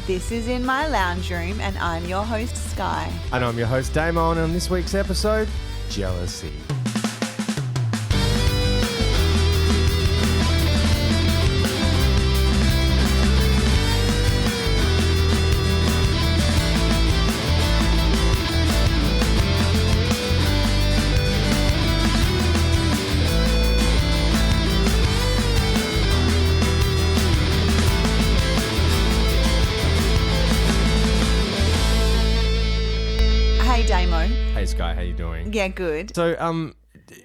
This is In My Lounge Room, and I'm your host, Sky. And I'm your host, Damo, and on this week's episode, jealousy. Hey Sky, how you doing? Yeah, good. So,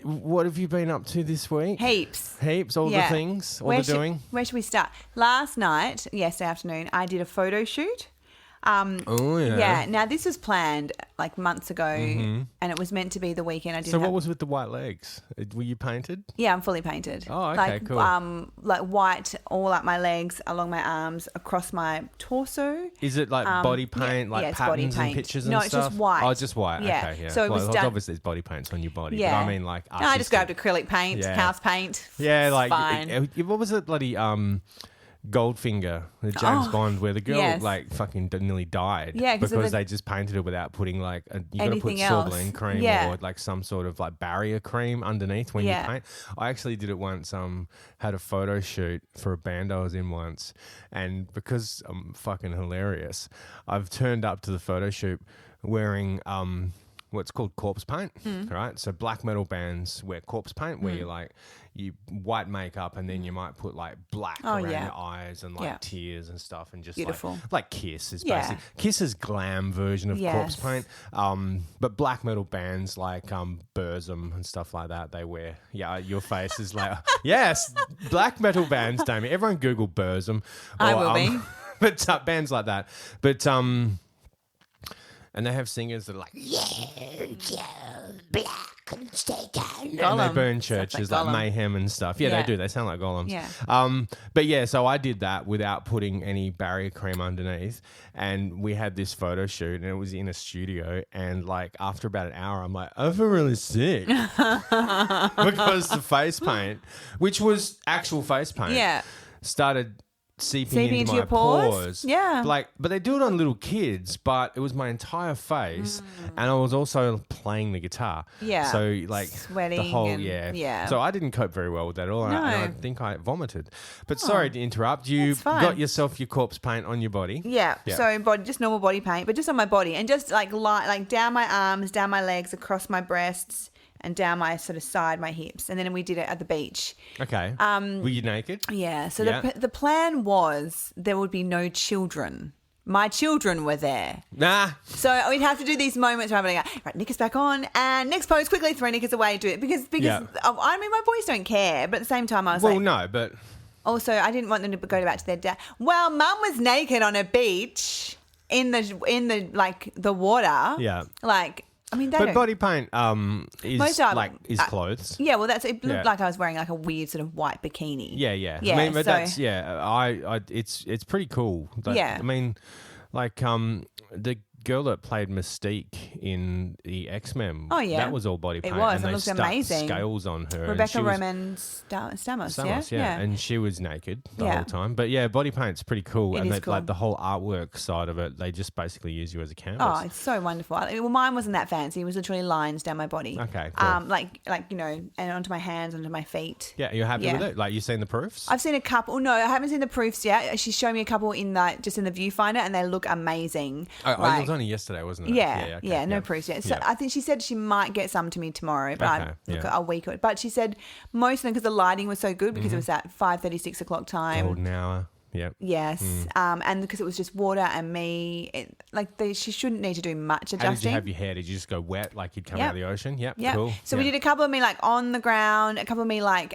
what have you been up to this week? Heaps. All the things, the doing? Where should we start? Last night, yesterday afternoon, I did a photo shoot. Yeah. Now, this was planned like months ago, and it was meant to be the weekend. So what was with the white legs? Were you painted? Yeah, I'm fully painted. Oh, okay, cool. Like white all up my legs, along my arms, across my torso. Is it like body paint, like patterns and pictures and stuff? No, it's just white. Oh, just white. Yeah. Okay, yeah. So it was done. Obviously, there's body paints on your body. Yeah. But I mean, like, I just grabbed acrylic paint, house paint. Yeah, like, fine. What was it, bloody Goldfinger, the James Bond, where the girl like fucking nearly died because they just painted it without putting like you got to put Sorbline cream or like some sort of like barrier cream underneath when you paint. I actually did it once. Had a photo shoot for a band I was in once, and because I'm fucking hilarious, I've turned up to the photo shoot wearing what's called corpse paint, right? So black metal bands wear corpse paint, where you white makeup and then you might put like black around your eyes and like tears and stuff, and just beautiful. Like Kiss is basically Kiss's glam version of corpse paint. But black metal bands like Burzum and stuff like that, they wear. Yeah, your face is like yes, black metal bands, Damien. Everyone Google Burzum. I will be. But bands like that. But and they have singers that are like, black and shaken. And they burn churches like Mayhem and stuff. Yeah, they do. They sound like golems. Yeah. But yeah, so I did that without putting any barrier cream underneath. And we had this photo shoot, and it was in a studio. And like after about an hour, I'm like, I feel really sick. Because the face paint, which was actual face paint, started seeping into my pores. Yeah. But they do it on little kids, but it was my entire face. And I was also playing the guitar. Yeah. So like sweating the whole, yeah. So I didn't cope very well with that at all. And I think I vomited. But sorry to interrupt. You got yourself your corpse paint on your body. Yeah. So just normal body paint, but just on my body, and just like down my arms, down my legs, across my breasts, and down my sort of side, my hips. And then we did it at the beach. Okay. Were you naked? Yeah. So the plan was there would be no children. My children were there. Nah. So we'd have to do these moments where I'm like, right, knickers back on, and next pose, quickly throw knickers away, do it. Because I mean, my boys don't care, but at the same time I was like... Well, no, but... Also, I didn't want them to go back to their dad. Well, Mum was naked on a beach in the like the water. Yeah. Like... I mean, but body paint is clothes. Yeah, well, it looked like I was wearing like a weird sort of white bikini. Yeah. I mean, but that's it's pretty cool. I mean, like the girl that played Mystique in the X-Men. Oh yeah, that was all body paint. It was. And it looked amazing. Scales on her. Rebecca Roman Stamos. Yeah, and she was naked the whole time. But yeah, body paint's pretty cool. It is cool. Like the whole artwork side of it, they just basically use you as a canvas. Oh, it's so wonderful. Well, mine wasn't that fancy. It was literally lines down my body. Okay, cool. Like and onto my hands, onto my feet. Yeah, you're happy with it? Like, you've seen the proofs? I've seen a couple. No, I haven't seen the proofs yet. She showed me a couple just in the viewfinder, and they look amazing. Oh, it was only yesterday, wasn't it? Yeah, no proofs yet. So I think she said she might get some to me tomorrow, but a week or. But she said most of them, because the lighting was so good, because it was at 5:30, 6 o'clock time. Golden hour. Yep. Yes. And because it was just water and me, she shouldn't need to do much adjusting. How did you have your hair? Did you just go wet like you'd come out of the ocean? Yep. Cool. So we did a couple of me like on the ground, a couple of me like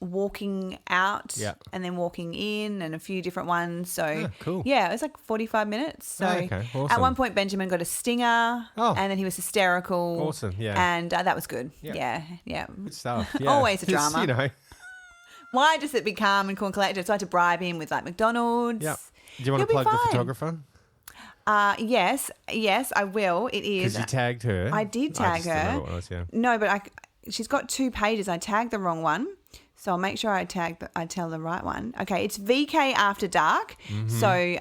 walking out and then walking in, and a few different ones. So cool. Yeah, it was like 45 minutes. So awesome. At one point Benjamin got a stinger and then he was hysterical. Awesome, yeah. And that was good. Yeah. Good stuff. Yeah. Always a drama. You know. Why just it be calm and cool and collected? So I had to bribe him with like McDonald's. Yeah. Do you want to plug the photographer? Yes, I will. It is. Because you tagged her. I did tag her. What it was, No, but she's got 2 pages. I tagged the wrong one. So I'll make sure I tell the right one. Okay, it's VK After Dark. So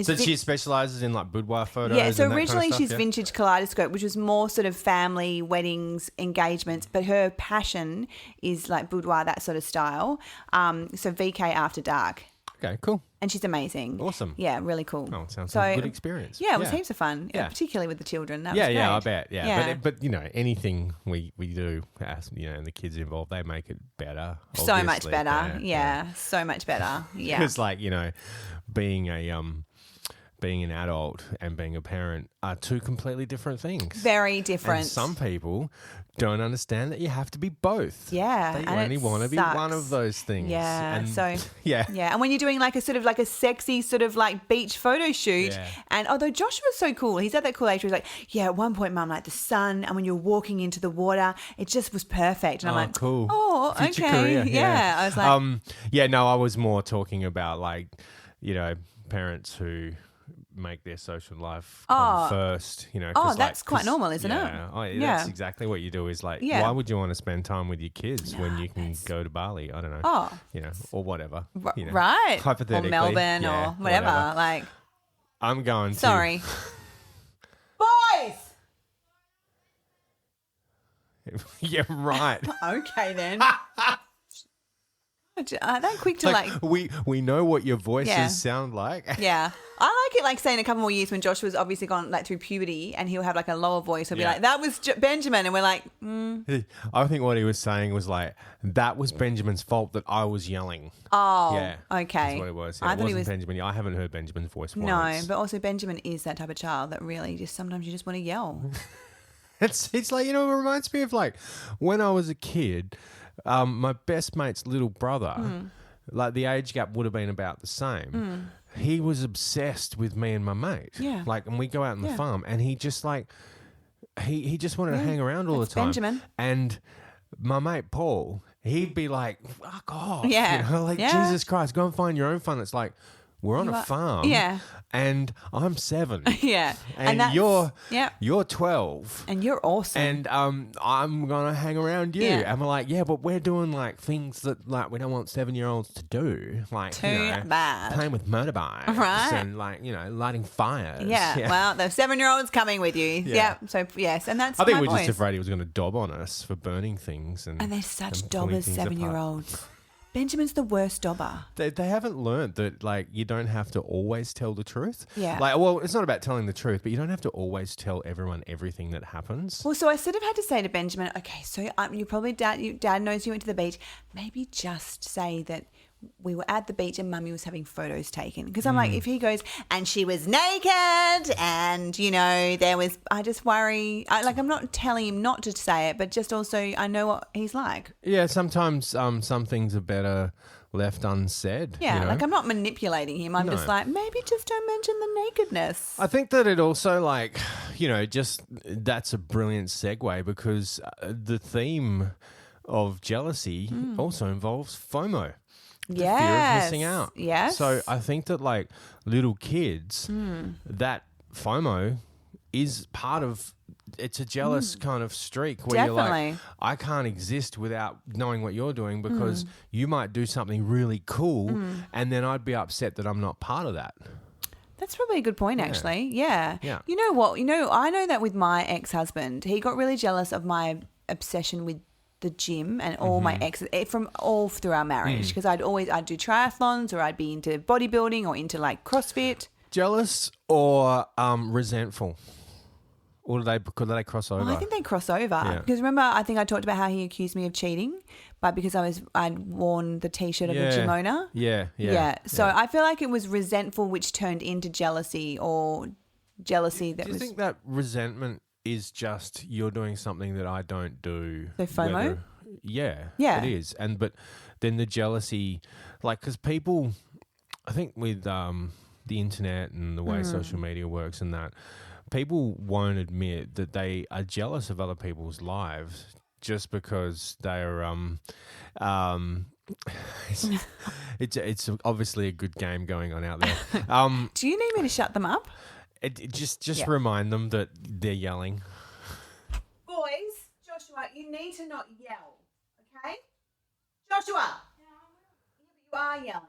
she specializes in like boudoir photos. Yeah, so and that originally kind of stuff, she's Vintage Kaleidoscope, which was more sort of family, weddings, engagements, but her passion is like boudoir, that sort of style. So VK After Dark. Okay, cool. And she's amazing. Awesome. Yeah, really cool. Oh, it sounds like a good experience. Yeah, it was heaps of fun. Yeah, particularly with the children. That was great. I bet. Yeah. But you know, anything we do, and the kids involved, they make it better. So much better. Yeah, so much better. Yeah. It's like, you know, being an adult and being a parent are two completely different things. Very different. And some people don't understand that you have to be both. Yeah. They only want to be one of those things. Yeah. And Yeah. And when you're doing like a sort of like a sexy sort of like beach photo shoot, and although Josh was so cool, he's at that cool age where he's like, at one point, Mum, like the sun, and when you're walking into the water, it just was perfect. And I'm like, cool. Oh, Future okay. career. Yeah. I was like, I was more talking about like, you know, parents who make their social life come first, you know. That's quite normal, isn't it? That's exactly what you do is like, why would you want to spend time with your kids when you can go to Bali? I don't know. You know, or whatever. You know, right. Hypothetically. Or Melbourne or whatever. Like, I'm going to. Sorry. Boys! Yeah, right. Okay, then. That quick to like we know what your voices sound like. Yeah, I like it. Like say in a couple more years when Josh was obviously gone like through puberty, and he'll have like a lower voice. He'll be like, "That was Benjamin," and we're like, I think what he was saying was like, "That was Benjamin's fault that I was yelling." Oh, yeah, okay. That's what it was. Yeah, I thought it wasn't Benjamin. I haven't heard Benjamin's voice once. No, but also Benjamin is that type of child that really just sometimes you just want to yell. It's like, you know, it reminds me of like when I was a kid. My best mate's little brother, like the age gap would have been about the same. He was obsessed with me and my mate. Yeah. Like, and we go out on the farm, and he just like, he just wanted to hang around all the time. Benjamin. And my mate Paul, he'd be like, fuck off. Yeah. You know, like, Jesus Christ, go and find your own fun. It's like, we're on a farm. Yeah. And I'm 7. Yeah. And you're 12. And you're awesome. And I'm going to hang around you. Yeah. And we're like, but we're doing like things that like we don't want 7-year-olds to do. Like, Too bad. Playing with motorbikes. Right. And like, you know, lighting fires. Yeah. Well, the 7-year-old's coming with you. Yeah. So, yes. And that's I think my we're boys. just afraid he was going to dob on us for burning things. And they're such dobbers, 7-year-olds. Benjamin's the worst dobber. They haven't learned that, like, you don't have to always tell the truth. Yeah. Like, well, it's not about telling the truth, but you don't have to always tell everyone everything that happens. Well, so I sort of had to say to Benjamin, okay, so you probably, Dad knows you went to the beach. Maybe just say that we were at the beach and Mummy was having photos taken. Because I'm like, if he goes, and she was naked and, you know, I just worry. I'm not telling him not to say it, but just also I know what he's like. Yeah, sometimes some things are better left unsaid. Yeah, you know? like I'm not manipulating him. I'm just like, maybe just don't mention the nakedness. I think that it also, like, you know, just that's a brilliant segue because the theme of jealousy also involves FOMO. The fear of missing out. Yes. So I think that like little kids, that FOMO is part of, it's a jealous kind of streak where you're like, I can't exist without knowing what you're doing because you might do something really cool and then I'd be upset that I'm not part of that. That's probably a good point, actually. Yeah. You know what? I know that with my ex-husband, he got really jealous of my obsession with the gym and all my exes from all through our marriage because I'd do triathlons or I'd be into bodybuilding or into like CrossFit. Jealous or resentful? Or could they cross over? I think they cross over because remember I think I talked about how he accused me of cheating, but because I'd worn the T-shirt of the gym owner. Yeah. So I feel like it was resentful, which turned into jealousy or jealousy. Do you think that resentment is just you're doing something that I don't do? So FOMO? Yeah, it is. But then the jealousy, like, because people, I think with the internet and the way social media works and that, people won't admit that they are jealous of other people's lives just because they're it's obviously a good game going on out there. Do you need me to shut them up? Just remind them that they're yelling. Boys, Joshua, you need to not yell, okay? Joshua! You are yelling.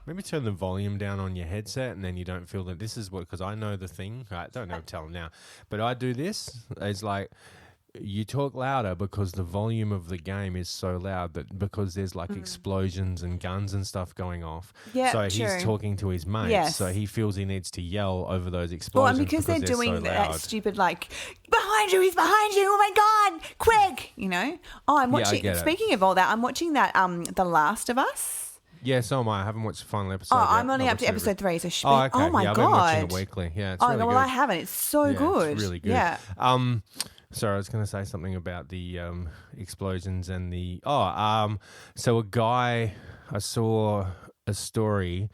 Maybe turn the volume down on your headset and then you don't feel that this is what, because I know the thing. I don't know, tell them now. But I do this. It's like you talk louder because the volume of the game is so loud that because there's like explosions and guns and stuff going off. Yeah, so true. He's talking to his mates. Yes. So he feels he needs to yell over those explosions. Well, and because they're doing so that stupid like, behind you, he's behind you, oh my God, quick, you know. Oh, I'm watching, speaking of all that, I'm watching that The Last of Us. Yeah, so am I. I haven't watched the final episode yet. I'm only up to episode 3, so okay. Oh my God. I've been watching it weekly. Yeah, it's really good. Well, I haven't. It's so good. It's really good. Yeah. Sorry, I was going to say something about the explosions and the... so a guy... I saw a story,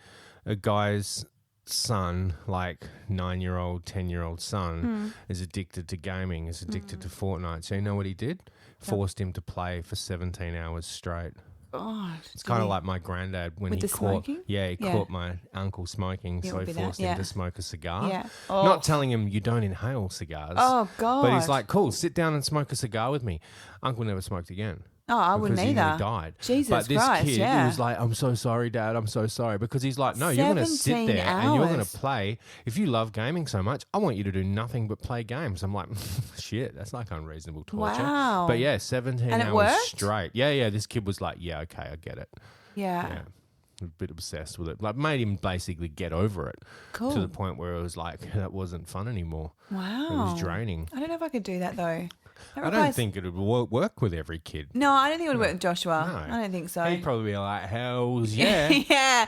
a guy's son, like 9-year-old, 10-year-old son, is addicted to gaming, is addicted to Fortnite. So you know what he did? Forced him to play for 17 hours straight. Oh, it's kind of like my granddad when he caught caught my uncle smoking, so he forced him to smoke a cigar. Yeah. Not telling him you don't inhale cigars. Oh God! But he's like, "Cool, sit down and smoke a cigar with me." Uncle never smoked again. Oh, I wouldn't either. Because he died. Jesus Christ, But this kid, he was like, "I'm so sorry, Dad. I'm so sorry." Because he's like, "No, you're going to sit there and you're going to play. If you love gaming so much, I want you to do nothing but play games." I'm like, "Shit, that's like unreasonable torture." Wow. But yeah, 17 and hours it worked? Straight. Yeah. This kid was like, "Yeah, okay, I get it." Yeah. A bit obsessed with it. Like, made him basically get over it. Cool. To the point where it was like, that wasn't fun anymore. Wow. It was draining. I don't know if I could do that though. I don't think it would work with every kid. No, I don't think it would work with Joshua. No. I don't think so. He'd probably be like, hells yeah. Yeah.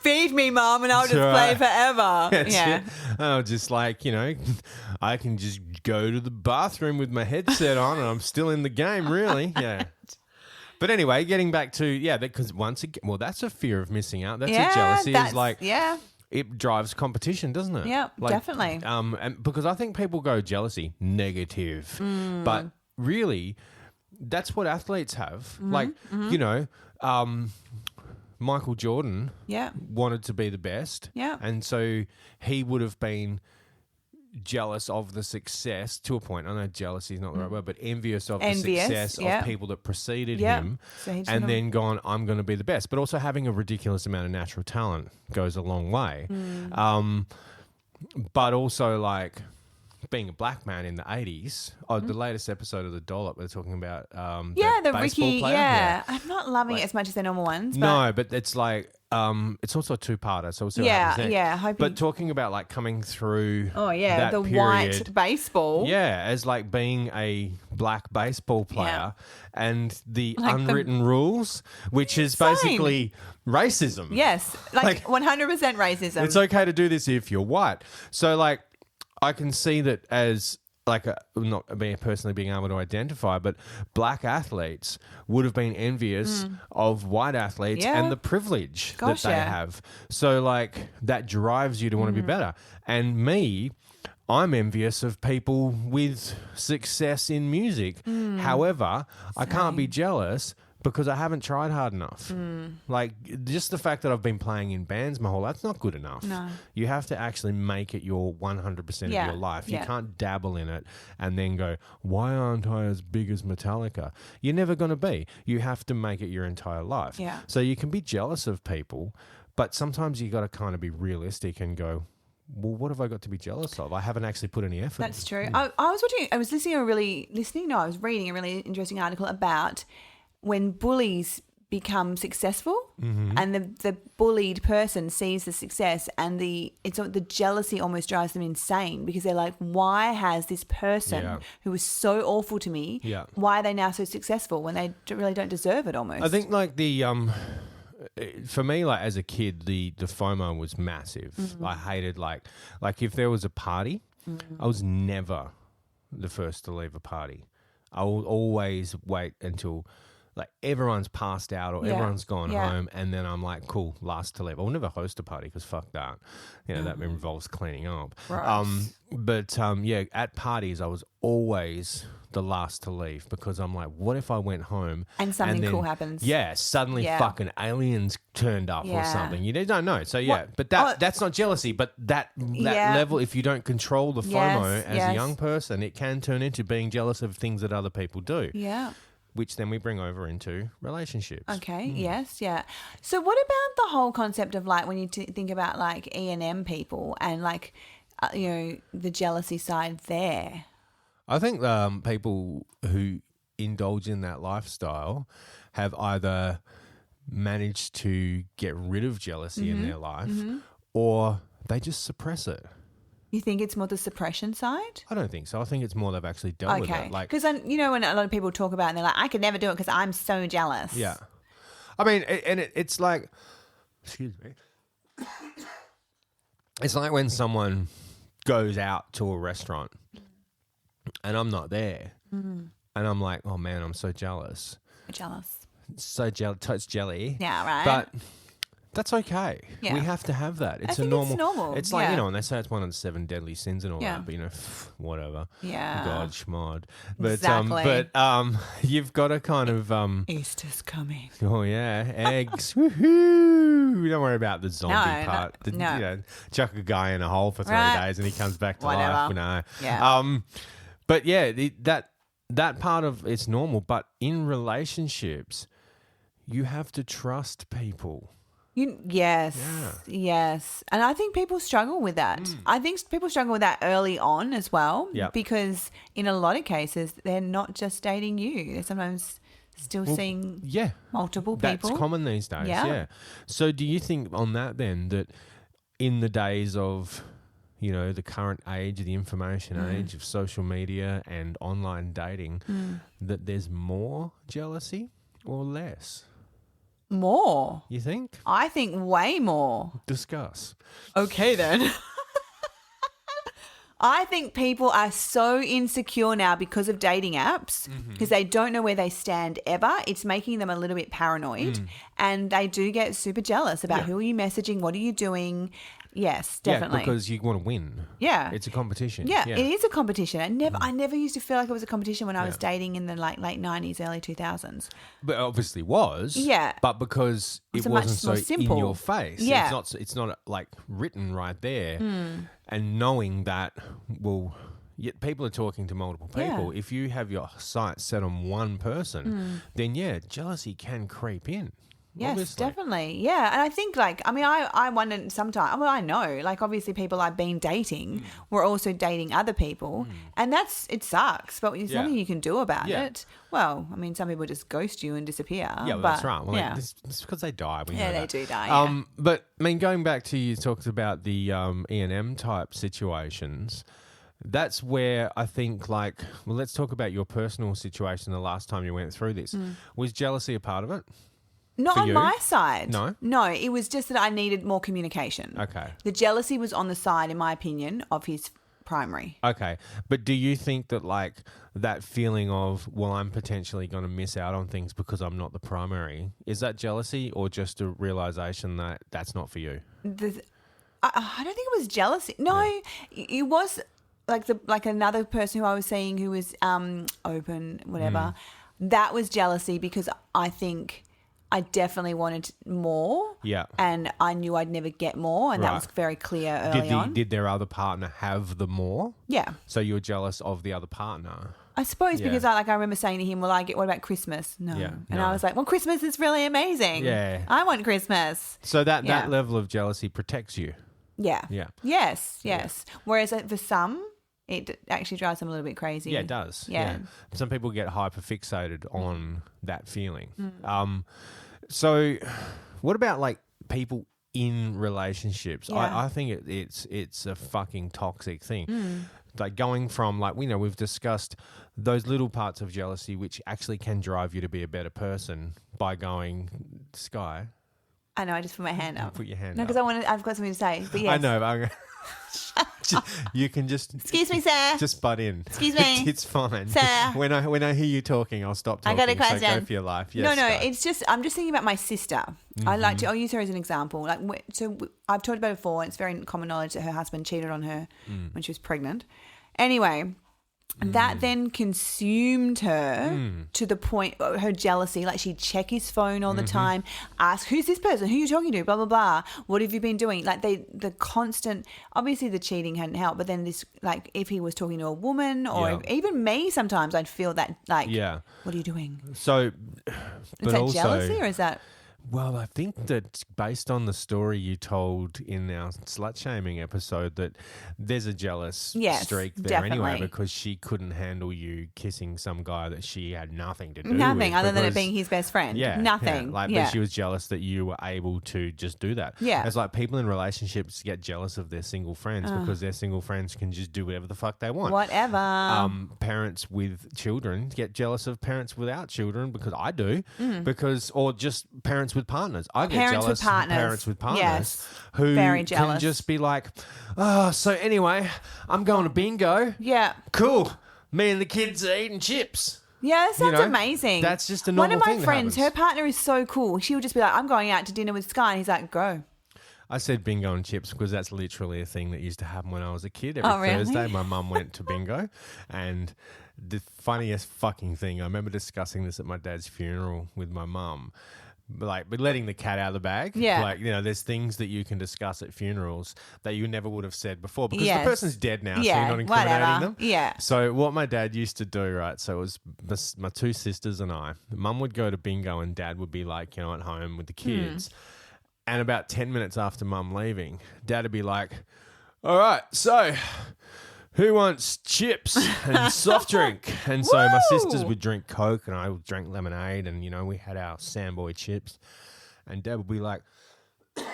Feed me, Mum, and I'll just play forever. Yeah. Oh, just like, I can just go to the bathroom with my headset on and I'm still in the game, really. Yeah. But anyway, getting back to, because once again, well, that's a fear of missing out. That's a jealousy. It's like, it drives competition, doesn't it? Yeah, definitely. And because I think people go jealousy, negative. But really, that's what athletes have. Like, Michael Jordan wanted to be the best. Yeah. And so he would have been jealous of the success to a point. I know jealousy is not the right word, but envious of the success of people that preceded him, and then gone, I'm going to be the best. But also having a ridiculous amount of natural talent goes a long way. But also like being a black man in the 80s, the latest episode of The Dollop, we're talking about the Ricky player. Yeah. I'm not loving it as much as the normal ones. But no, but it's like it's also a two-parter, so we'll see what happens next. But talking about like coming through that the period, white baseball. Yeah, as like being a black baseball player and the like unwritten rules, which is basically racism. Yes, like 100% racism. It's okay to do this if you're white. So like I can see that as like not being personally being able to identify, but black athletes would have been envious of white athletes and the privilege that they have. So like that drives you to want to be better. And me, I'm envious of people with success in music. However, I can't be jealous because I haven't tried hard enough. Like, just the fact that I've been playing in bands my whole life, that's not good enough. No. You have to actually make it your 100% of your life. You can't dabble in it and then go, why aren't I as big as Metallica? You're never going to be. You have to make it your entire life. Yeah. So you can be jealous of people, but sometimes you got to kind of be realistic and go, well, what have I got to be jealous of? I haven't actually put any effort. That's true. I was reading a really interesting article about when bullies become successful and the bullied person sees the success and the jealousy almost drives them insane because they're like, why has this person who was so awful to me, why are they now so successful when they really don't deserve it almost? I think like the for me, like as a kid, the FOMO was massive. I hated like if there was a party, I was never the first to leave a party. I will always wait until like everyone's passed out or everyone's gone home, and then I'm like, cool, last to leave. I'll never host a party because fuck that. That involves cleaning up. Right. But at parties I was always the last to leave because I'm like, what if I went home and something cool happens? Yeah, suddenly fucking aliens turned up or something. You don't know. So but that's not jealousy, but that level, if you don't control the FOMO as a young person, it can turn into being jealous of things that other people do. Yeah. which then we bring over into relationships. Okay. Yes. Yeah. So what about the whole concept of like when you think about like E&M people and like, the jealousy side there? I think people who indulge in that lifestyle have either managed to get rid of jealousy in their life or they just suppress it. You think it's more the suppression side? I don't think so. I think it's more they've actually dealt with it. Because when a lot of people talk about it and they're like, I could never do it because I'm so jealous. Yeah. I mean, it's like, excuse me. It's like when someone goes out to a restaurant and I'm not there and I'm like, oh man, I'm so jealous. So jealous, jelly. Yeah, right. But that's okay. Yeah. We have to have that. It's normal. It's like, and they say it's one of the 7 deadly sins and all that, but whatever. Yeah. God, schmod. But, exactly. You've got to kind of... Easter's coming. Oh, yeah. Eggs. Woohoo. Don't worry about the zombie part. Chuck a guy in a hole for 3 days and he comes back to life. No. Yeah. But yeah, that part of it's normal. But in relationships, you have to trust people. Yes. And I think people struggle with that. I think people struggle with that early on as well because in a lot of cases, they're not just dating you. They're sometimes still seeing multiple people. That's common these days, yeah. So do you think on that then that in the days of, the current age, the information age of social media and online dating, that there's more jealousy or less? More. You think? I think way more. Discuss. Okay then. I think people are so insecure now because of dating apps because they don't know where they stand ever. It's making them a little bit paranoid and they do get super jealous about who are you messaging, what are you doing. Yes, definitely. Yeah, because you want to win. Yeah. It's a competition. Yeah, it is a competition. I never used to feel like it was a competition when I was dating in the late 90s, early 2000s. But it obviously was. Yeah. But because it wasn't so simple. in your face. Yeah. It's not like written right there. And knowing that, yet people are talking to multiple people. Yeah. If you have your sights set on one person, then jealousy can creep in. Yes, obviously. Definitely. Yeah. And I think I wonder sometimes, I know, obviously people I've been dating were also dating other people and it sucks, but there's nothing you can do about it. Well, some people just ghost you and disappear. Yeah, that's right. Well, it's because they die. We know that. They do die. But going back to you talked about the E&M type situations. That's where I think let's talk about your personal situation the last time you went through this. Was jealousy a part of it? Not on my side. No, it was just that I needed more communication. Okay. The jealousy was on the side, in my opinion, of his primary. Okay. But do you think that that feeling of, well, I'm potentially going to miss out on things because I'm not the primary, is that jealousy or just a realization that that's not for you? I don't think it was jealousy. No, it was like another person who I was seeing who was open, whatever. That was jealousy because I think I definitely wanted more. Yeah. And I knew I'd never get more. And that was very clear early on. Did their other partner have the more? Yeah. So you were jealous of the other partner? I suppose because I remember saying to him, well, what about Christmas? No. Yeah, and I was like, well, Christmas is really amazing. Yeah. I want Christmas. So that level of jealousy protects you? Yeah. Yeah. Yes. Whereas for some, it actually drives them a little bit crazy. Yeah, it does. Yeah. Some people get hyperfixated on that feeling. So what about people in relationships? I think it's a fucking toxic thing. Going from we've discussed those little parts of jealousy which actually can drive you to be a better person by going, Sky. I know, I just put my hand up. Put your hand up. No, because I've got something to say. But yes. I know, but you can just... Excuse me, sir. Just butt in. Excuse me. It's fine. Sir. When I hear you talking, I'll stop talking. I got a question. So go for your life. Yes, no, it's just... I'm just thinking about my sister. I'll use her as an example. I've talked about it before, and it's very common knowledge that her husband cheated on her when she was pregnant. Anyway, That then consumed her to the point of her jealousy. Like she'd check his phone all the time, ask, who's this person? Who are you talking to? Blah, blah, blah. What have you been doing? Like the constant, obviously the cheating hadn't helped, but then this, like if he was talking to a woman or even me sometimes, I'd feel that like, what are you doing? So, is that jealousy or is that... Well, I think that based on the story you told in our slut-shaming episode that there's a jealous streak there anyway because she couldn't handle you kissing some guy that she had nothing to do with. Nothing other than it being his best friend. Yeah. Nothing. Yeah. But she was jealous that you were able to just do that. Yeah. It's like people in relationships get jealous of their single friends because their single friends can just do whatever the fuck they want. Whatever. Parents with children get jealous of parents without children because I do. Or just parents with partners. I get jealous of parents with partners who very jealous. Can just be like, oh, so anyway, I'm going to bingo. Yeah. Cool. Me and the kids are eating chips. Yeah, that sounds amazing. That's just a normal thing. One of my friends, her partner is so cool. She would just be like, I'm going out to dinner with Sky. And he's like, go. I said bingo and chips because that's literally a thing that used to happen when I was a kid. Every Thursday, my mum went to bingo. And the funniest fucking thing, I remember discussing this at my dad's funeral with my mum. Like, but letting the cat out of the bag. Yeah. Like, there's things that you can discuss at funerals that you never would have said before because the person's dead now, so you're not incriminating them. Yeah. So what my dad used to do, right, so it was my two sisters and I. Mum would go to bingo and dad would be like, at home with the kids. And about 10 minutes after mum leaving, dad would be like, all right, so... who wants chips and soft drink? And so my sisters would drink Coke and I would drink lemonade and, we had our Sandboy chips. And Dad would be like, got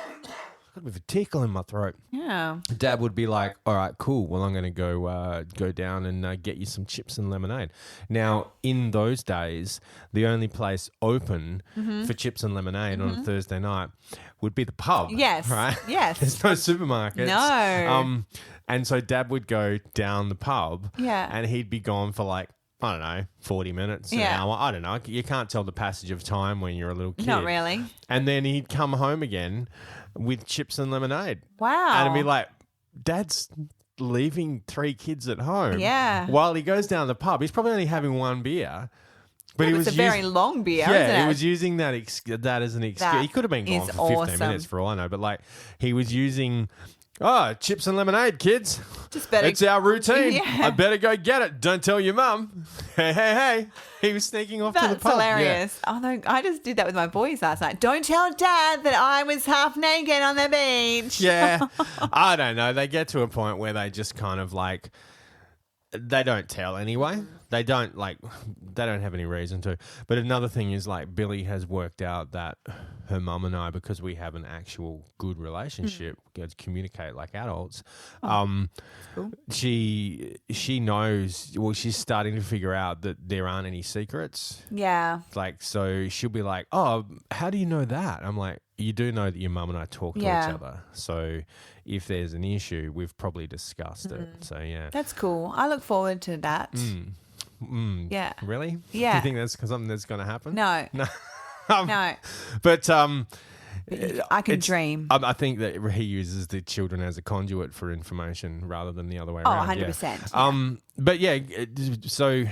a bit of a tickle in my throat. Yeah. Dad would be like, all right, cool. Well, I'm going to go down and get you some chips and lemonade. Now, in those days, the only place open for chips and lemonade on a Thursday night would be the pub. Yes. Right? Yes. There's no supermarkets. No. And so Dad would go down the pub and he'd be gone for like, I don't know, 40 minutes, an hour. I don't know. You can't tell the passage of time when you're a little kid. Not really. And then he'd come home again with chips and lemonade. Wow. And I'd be like, Dad's leaving 3 kids at home. Yeah. While he goes down the pub. He's probably only having 1 beer. But it was a very long beer, isn't it? He was using that as an excuse. He could have been gone for 15 minutes for all I know. But like he was using... oh, chips and lemonade, kids. It's our routine. Yeah. I better go get it. Don't tell your mum. Hey. He was sneaking off to the pub. That's hilarious. Yeah. Although I just did that with my boys last night. Don't tell Dad that I was half naked on the beach. Yeah. I don't know. They get to a point where they just kind of like... they don't tell anyway. They don't have any reason to. But another thing is like Billy has worked out that her mum and I, because we have an actual good relationship, to communicate like adults, cool. she knows, well, she's starting to figure out that there aren't any secrets. Yeah. Like, so she'll be like, oh, how do you know that? I'm like, you do know that your mum and I talk to each other. So if there's an issue, we've probably discussed it. So, yeah. That's cool. I look forward to that. Yeah. Really? Yeah. Do you think that's something that's going to happen? No. No. No. But I can dream. I think that he uses the children as a conduit for information rather than the other way around. 100%. Yeah. But yeah, so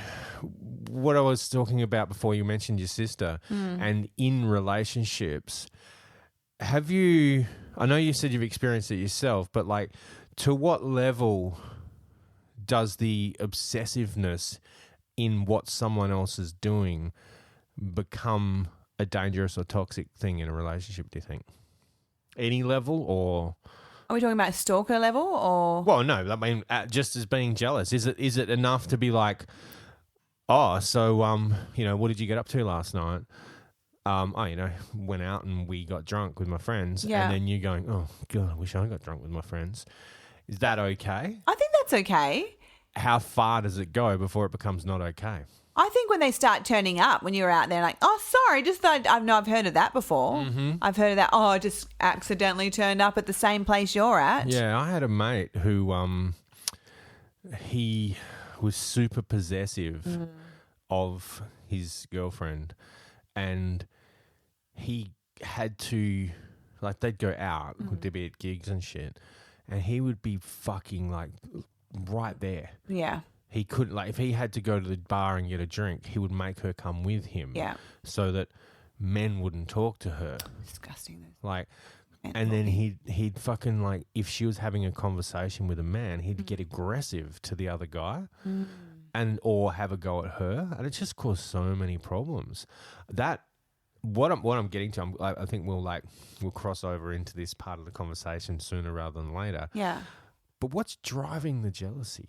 what I was talking about before, you mentioned your sister, and in relationships, have you, I know you said you've experienced it yourself, but like to what level does the obsessiveness in what someone else is doing become a dangerous or toxic thing in a relationship, do you think? Any level, or... Are we talking about stalker level or... Well, no, I mean, just as being jealous. Is it enough to be like, oh, so, what did you get up to last night? Went out and we got drunk with my friends. Yeah. And then you going, oh, God, I wish I got drunk with my friends. Is that okay? I think that's okay. How far does it go before it becomes not okay? I think when they start turning up, when you're out there like, oh, sorry, just thought, I've heard of that before. I've heard of that. Oh, I just accidentally turned up at the same place you're at. Yeah, I had a mate who he was super possessive of his girlfriend, and he had to, like, they'd go out, they'd be at gigs and shit, and he would be fucking like right there. Yeah. he couldn't, like, if he had to go to the bar and get a drink, he would make her come with him. Yeah. So that men wouldn't talk to her. Disgusting. Like, and then he'd fucking, like, if she was having a conversation with a man, he'd get aggressive to the other guy or have a go at her. And it just caused so many problems. What I'm getting to, I think we'll cross over into this part of the conversation sooner rather than later. Yeah. But what's driving the jealousy?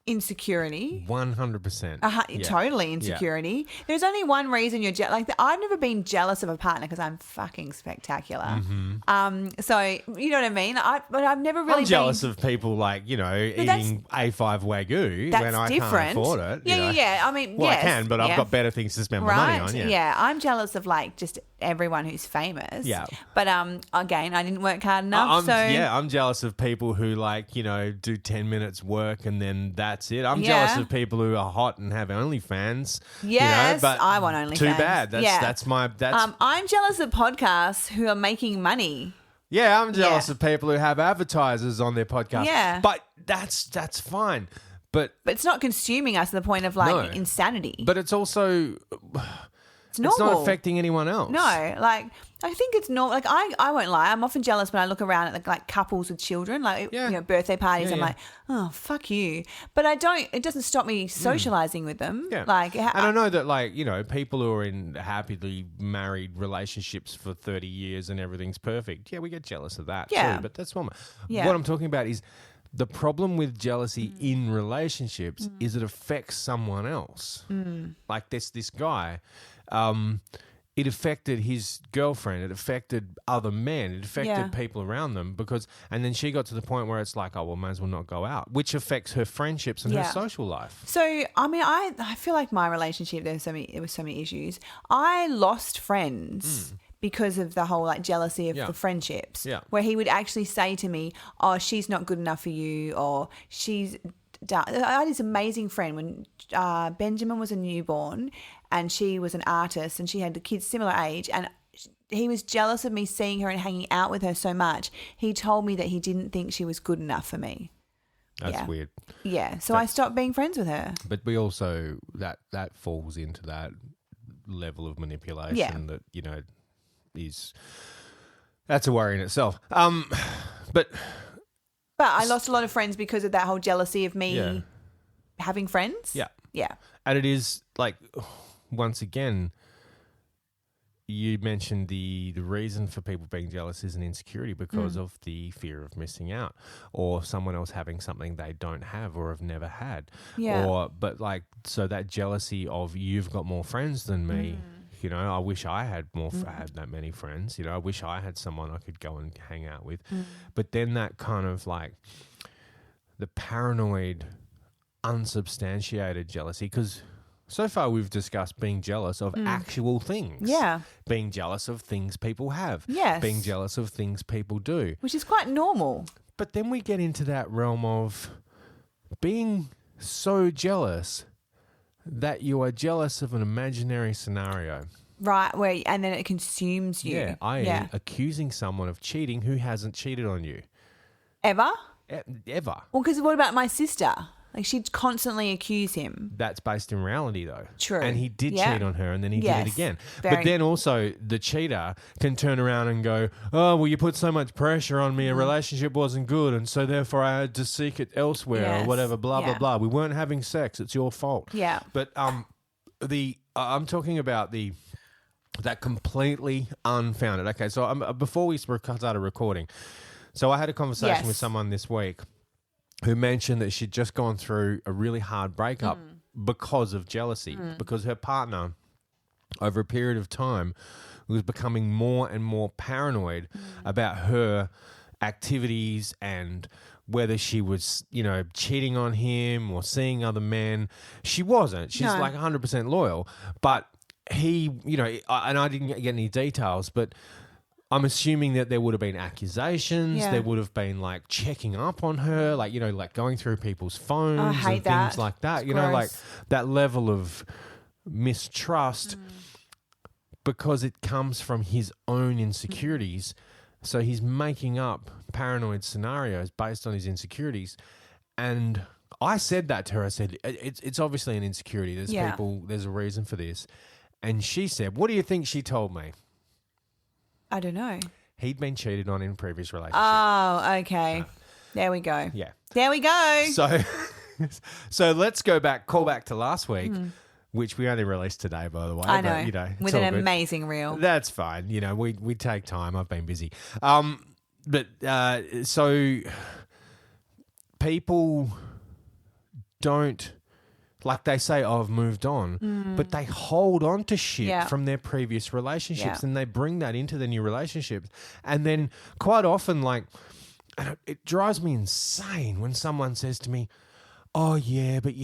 Insecurity. 100%. Totally insecurity. Yeah. There's only one reason you're jealous. Like, I've never been jealous of a partner because I'm fucking spectacular. Mm-hmm. So you know what I mean. But I've never really. I'm jealous of people, like, you know, eating A5 Wagyu when I can't afford it. Yeah. I mean, well, I can, but I've got better things to spend my money on. Yeah, I'm jealous of, like, just everyone who's famous. Yeah. But again, I didn't work hard enough. I'm jealous of people who, like, you know, do 10 minutes work and then that's it. I'm jealous of people who are hot and have OnlyFans. Yes, you know, but I want OnlyFans. Too bad. That's my. I'm jealous of podcasts who are making money. Yeah, I'm jealous of people who have advertisers on their podcast. Yeah, but that's fine. But it's not consuming us to the point of, like, insanity. But it's also. It's normal. It's not affecting anyone else. No, like, I think it's normal. Like, I won't lie. I'm often jealous when I look around at, like couples with children, like, you know, birthday parties. I'm like, oh, fuck you. But it doesn't stop me socializing with them. Yeah. Like, and I know that, like, you know, people who are in happily married relationships for 30 years and everything's perfect. Yeah, we get jealous of that too. But that's one. Yeah. What I'm talking about is the problem with jealousy in relationships is it affects someone else. Like this guy. It affected his girlfriend. It affected other men. It affected people around them and then she got to the point where it's like, oh, well, might as well not go out, which affects her friendships and her social life. So, I mean, I feel like my relationship, there was so many issues. I lost friends because of the whole, like, jealousy of the friendships, where he would actually say to me, oh, she's not good enough for you, or she's done. I had this amazing friend when Benjamin was a newborn and she was an artist and she had the kids similar age, and he was jealous of me seeing her and hanging out with her so much. He told me that he didn't think she was good enough for me. That's weird. Yeah. So I stopped being friends with her. But we also, that falls into that level of manipulation that, you know, that's a worry in itself. But I lost a lot of friends because of that whole jealousy of me having friends. Yeah. Yeah. And it is, like, once again, you mentioned the reason for people being jealous is an insecurity because of the fear of missing out or someone else having something they don't have or have never had. Yeah. But, like, so that jealousy of you've got more friends than me. You know, I wish I had had that many friends. You know, I wish I had someone I could go and hang out with. But then that kind of, like, the paranoid, unsubstantiated jealousy, because so far we've discussed being jealous of actual things. Yeah. Being jealous of things people have. Yes. Being jealous of things people do. Which is quite normal. But then we get into that realm of being so jealous that you are jealous of an imaginary scenario. Right, and then it consumes you. Yeah, i.e. accusing someone of cheating who hasn't cheated on you. Ever? Ever. Well, because what about my sister? Like, she'd constantly accuse him. That's based in reality, though. True. And he did cheat on her, and then he did it again. But then also, the cheater can turn around and go, oh, well, you put so much pressure on me, a relationship wasn't good, and so therefore I had to seek it elsewhere or whatever, blah, blah, blah. We weren't having sex. It's your fault. Yeah. But I'm talking about that completely unfounded. Okay, so before we started recording, so I had a conversation with someone this week who mentioned that she'd just gone through a really hard breakup because of jealousy, because her partner, over a period of time, was becoming more and more paranoid about her activities and whether she was, you know, cheating on him or seeing other men. She wasn't. She's like 100% loyal. But he, you know, and I didn't get any details, but I'm assuming that there would have been accusations. Yeah. There would have been, like, checking up on her, like, you know, like going through people's phones and things like that. It's gross. Know, like that level of mistrust because it comes from his own insecurities. So he's making up paranoid scenarios based on his insecurities. And I said that to her. I said, it's obviously an insecurity. There's people, there's a reason for this. And she said, what do you think she told me? I don't know. He'd been cheated on in previous relationships. Oh, okay. There we go. Yeah. There we go. So let's call back to last week, which we only released today, by the way. I know. But, with an amazing reel. That's fine. We take time. I've been busy. So people don't, like they say, oh, I've moved on, but they hold on to shit from their previous relationships and they bring that into the new relationships. And then quite often, like, it drives me insane when someone says to me, oh, yeah, but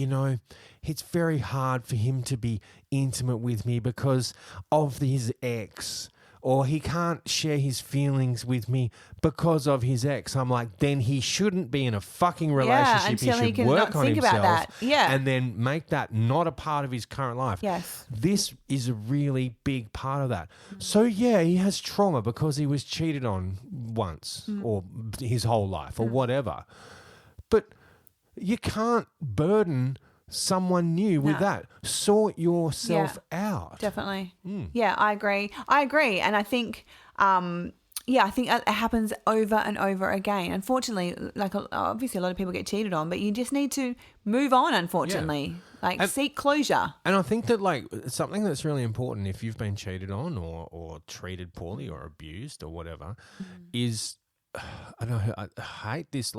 it's very hard for him to be intimate with me because of his ex, or he can't share his feelings with me because of his ex. I'm like, then he shouldn't be in a fucking relationship. Until he should work on himself about that. Yeah. And then make that not a part of his current life. Yes. This is a really big part of that. So, yeah, he has trauma because he was cheated on once or his whole life or whatever. But you can't burden someone new with that. Sort yourself out. Definitely. Yeah, I agree. And I think, I think it happens over and over again. Unfortunately, like obviously a lot of people get cheated on, but you just need to move on, unfortunately. Yeah. Seek closure. And I think that something that's really important if you've been cheated on or treated poorly or abused or whatever is, I hate this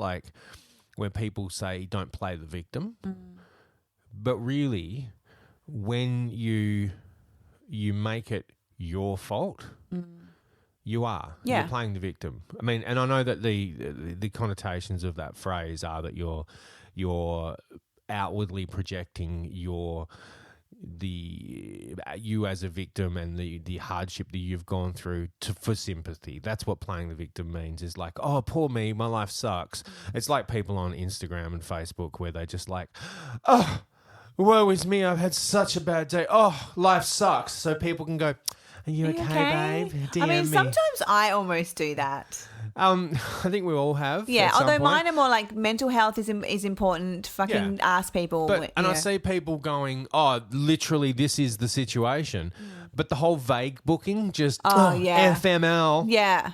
where people say don't play the victim. But really, when you make it your fault, you are. Yeah. You're playing the victim. I mean, and I know that the connotations of that phrase are that you're outwardly projecting you as a victim and the hardship that you've gone through for sympathy. That's what playing the victim means, is like, oh, poor me, my life sucks. It's like people on Instagram and Facebook where they just like, oh, woe is me, I've had such a bad day. Oh, life sucks. So people can go, are you okay, babe? DM I mean, me. sometimes I almost do that. I think we all have. Yeah, although mine are more like mental health is important. Fucking ask people. And I see people going, oh, literally this is the situation. But the whole vague booking just, FML. Yeah.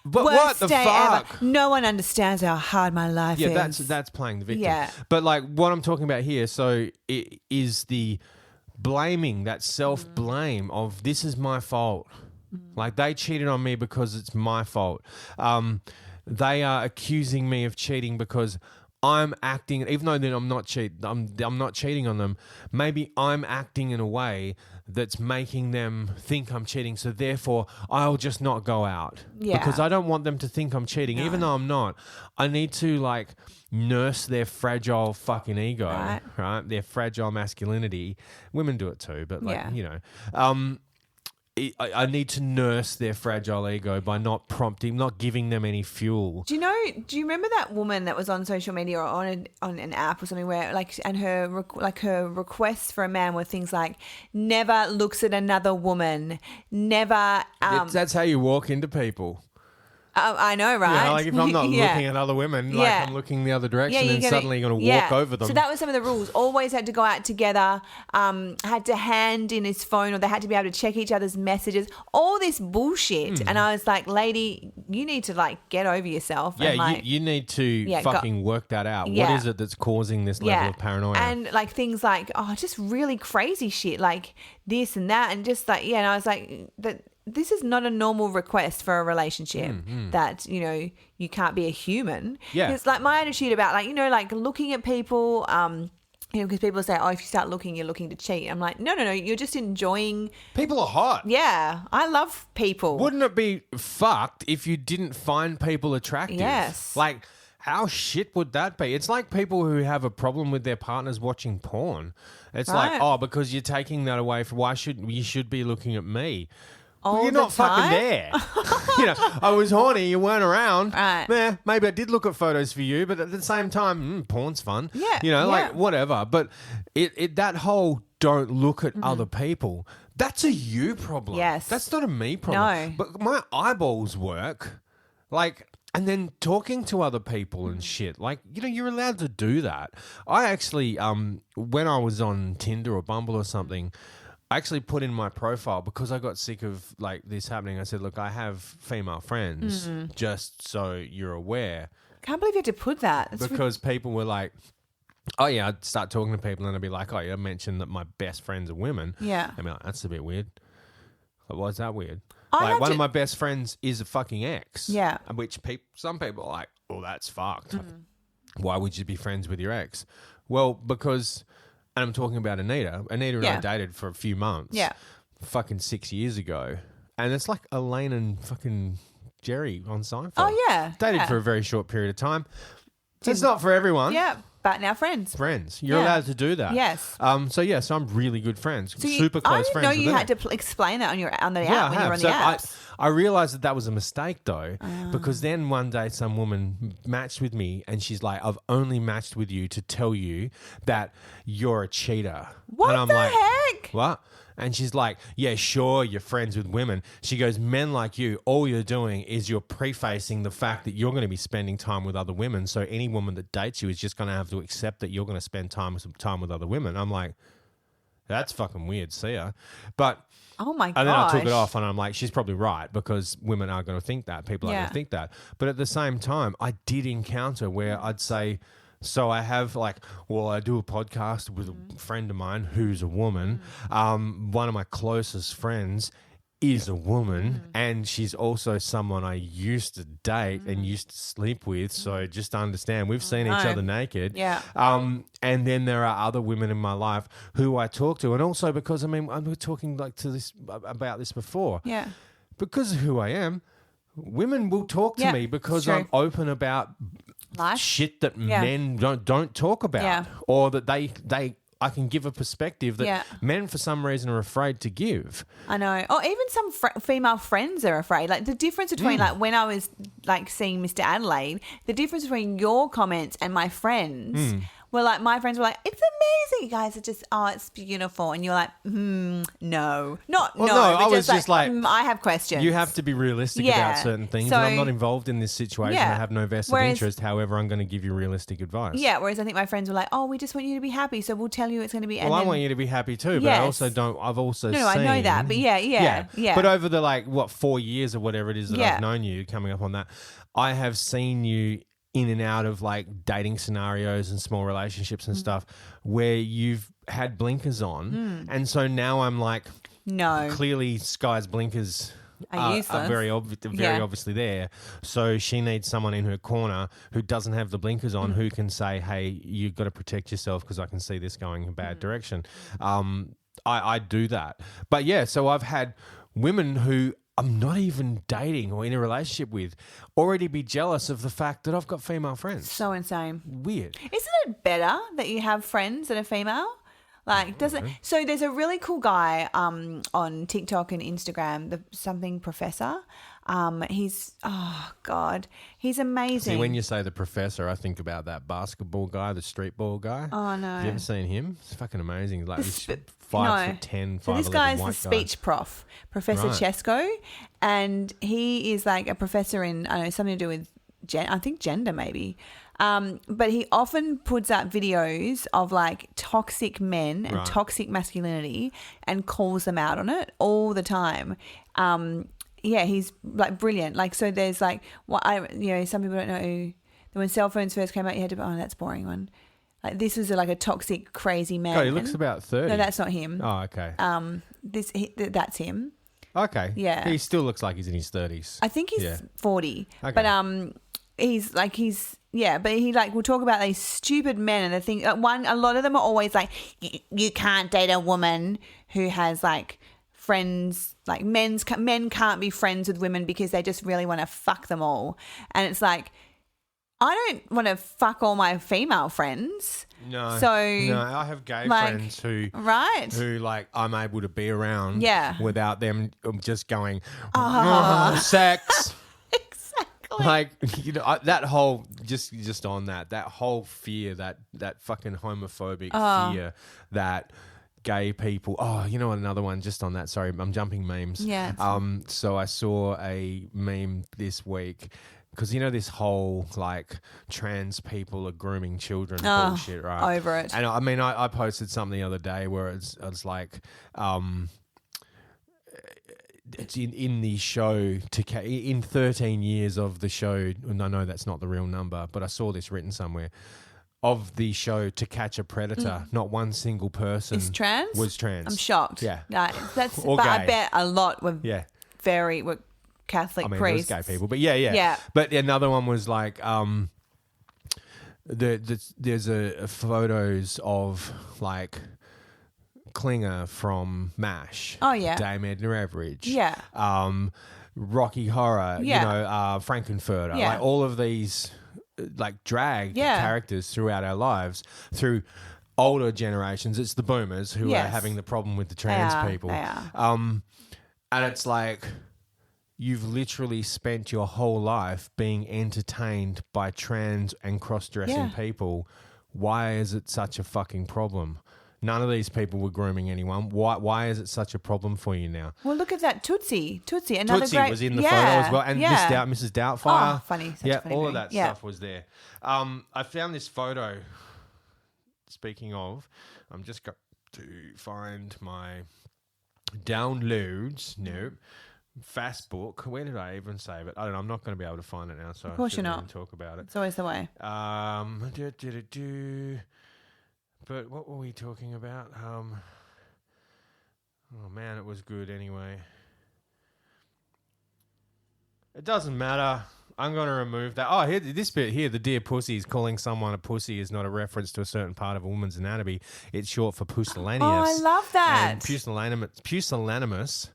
But worst what the day fuck? Ever. No one understands how hard my life is. Yeah, that's playing the victim. Yeah. But what I'm talking about here, so it is the blaming, that self-blame of this is my fault. Like they cheated on me because it's my fault. They are accusing me of cheating because I'm acting, even though then I'm not cheating on them. Maybe I'm acting in a way that's making them think I'm cheating. So therefore, I'll just not go out because I don't want them to think I'm cheating, even though I'm not. I need to nurse their fragile fucking ego, right? Their fragile masculinity. Women do it too, but I need to nurse their fragile ego by not giving them any fuel. Do you remember that woman that was on social media or on an app or something where her requests for a man were things like never looks at another woman, never. That's how you walk into people. I know, right? If I'm not looking at other women, I'm looking the other direction, and suddenly you're going to walk over them. So that was some of the rules. Always had to go out together, had to hand in his phone, or they had to be able to check each other's messages, all this bullshit. And I was like, lady, you need to get over yourself. Yeah, and, you need to fucking work that out. Yeah. What is it that's causing this level of paranoia? And things like, just really crazy shit, like this and that. And just and I was like, this is not a normal request for a relationship that, you can't be a human. Yeah. It's my attitude about looking at people, because people say, oh, if you start looking, you're looking to cheat. I'm like, no, you're just enjoying. People are hot. Yeah. I love people. Wouldn't it be fucked if you didn't find people attractive? Yes. How shit would that be? It's like people who have a problem with their partners watching porn. It's because you're taking that away from you should be looking at me. You're not fucking there. I was horny, you weren't around. Right. Maybe I did look at photos for you, but at the same time, porn's fun. Yeah. Whatever. But that whole don't look at other people, that's a you problem. Yes. That's not a me problem. No. But my eyeballs work. And then talking to other people and shit. Like, you're allowed to do that. I actually, when I was on Tinder or Bumble or something, I actually put in my profile because I got sick of like this happening. I said, look, I have female friends, just so you're aware. Can't believe you had to put that. Because people were like, oh yeah, I'd start talking to people and I'd be like, oh yeah, I mentioned that my best friends are women. Yeah. I'd be like, that's a bit weird. Like, why is that weird? Like one of my best friends is a fucking ex. Yeah. Which some people are like, oh, that's fucked. Why would you be friends with your ex? Well, because... And I'm talking about Anita. Anita and I dated for a few months. Yeah. Fucking 6 years ago. And it's like Elaine and fucking Jerry on Seinfeld. Oh, yeah. Dated for a very short period of time. It's not for everyone. Yeah. But now friends. You're allowed to do that. Yes. So I'm really good friends. Super close friends. I didn't know you had to explain that on the app when you were on the apps. I realized that was a mistake though, because then one day some woman matched with me and she's like, I've only matched with you to tell you that you're a cheater. What and I'm the like, heck? What? And she's like, yeah, sure, you're friends with women. She goes, men like you, all you're doing is you're prefacing the fact that you're going to be spending time with other women. So any woman that dates you is just going to have to accept that you're going to spend time with other women. I'm like, that's fucking weird. See ya. But oh my god! And then I took it off, and I'm like, she's probably right because women are going to think that. People are going to think that. But at the same time, I did encounter where I'd say. So I have I do a podcast with a friend of mine who's a woman. One of my closest friends is a woman and she's also someone I used to date and used to sleep with. So just understand, we've seen each other naked. Yeah. And then there are other women in my life who I talk to. And also because, we were talking about this before. Yeah. Because of who I am, women will talk to me because I'm open about life shit that men don't talk about, or that I can give a perspective that men for some reason are afraid to give. I know. Or even some female friends are afraid. Like the difference between when I was seeing Mr. Adelaide, the difference between your comments and my friends were my friends were like, it's amazing. You guys are just, it's beautiful. And you're like, no. I was just like, I have questions. You have to be realistic about certain things. So, and I'm not involved in this situation. I have no vested interest. However, I'm going to give you realistic advice. Yeah. Whereas I think my friends were like, we just want you to be happy. So we'll tell you it's going to be. Well, I want you to be happy too, but I also don't. I've also seen. I know that, but yeah. But over the 4 years or whatever it is that I've known you, coming up on that, I have seen you in and out of dating scenarios and small relationships and stuff where you've had blinkers on, and so now I'm like, no, clearly Sky's blinkers are very obviously there. So she needs someone in her corner who doesn't have the blinkers on, who can say, hey, you've got to protect yourself because I can see this going in a bad direction. I do that. But so I've had women who I'm not even dating or in a relationship with already be jealous of the fact that I've got female friends. So insane. Weird. Isn't it better that you have friends that are female? Does it? So there's a really cool guy on TikTok and Instagram, the something professor. He's he's amazing. See, when you say the professor, I think about that basketball guy, the street ball guy. Oh no, have you ever seen him? It's fucking amazing. He's 5'10", 5'11" So this guy's the speech prof, Professor Chesko, and he is a professor in something to do with gender maybe. But he often puts out videos of toxic men and toxic masculinity and calls them out on it all the time. He's brilliant. So there's some people don't know that when cell phones first came out, you had to, that's a boring one. This was a toxic, crazy man. God, he looks about 30. No, that's not him. Oh, okay. That's him. Okay. Yeah. He still looks like he's in his 30s. I think he's 40. Okay. But but he will talk about these stupid men, and the thing a lot of them are always you can't date a woman who has friends, men can't be friends with women because they just really want to fuck them all. And it's I don't want to fuck all my female friends. No. So I have gay friends who I'm able to be around without them just going sex. That whole just on that whole fear, that fucking homophobic fear that gay people. Oh, you know what? Another one just on that. Sorry, I'm jumping memes. Yeah. So I saw a meme this week because this whole like trans people are grooming children bullshit, right? Over it. And I mean, I posted something the other day where it's like, it's in the show in 13 years of the show, and I know that's not the real number, but I saw this written somewhere. Of the show To Catch a Predator, not one single person was trans. I'm shocked. Yeah, that's. Or but gay. I bet a lot were were Catholic priests. There was gay people, but yeah. But another one was like, there's a photos of like Klinger from MASH. Oh yeah, Dame Edna Everage. Yeah. Rocky Horror. Yeah. Frankenfurter. Yeah. Like all of these. Like drag characters throughout our lives through older generations. It's the boomers who are having the problem with the trans people. They are. And it's like you've literally spent your whole life being entertained by trans and cross-dressing people. Why is it such a fucking problem? None of these people were grooming anyone. Why is it such a problem for you now? Well, look at that Tootsie, another Tootsie great... was in the photo as well. And Mrs. Doubtfire. Oh, funny. All of that stuff was there. I found this photo. Speaking of, I'm just going to find my downloads. No. Fastbook. Where did I even save it? I don't know. I'm not going to be able to find it now, so of course I shouldn't you're not. even talk about it. It's always the way. But what were we talking about? Oh man, it was good anyway. It doesn't matter. I'm going to remove that. Oh, here, this bit here, the dear pussies, calling someone a pussy is not a reference to a certain part of a woman's anatomy. It's short for pusillanimous. Oh, I love that. And pusillanimous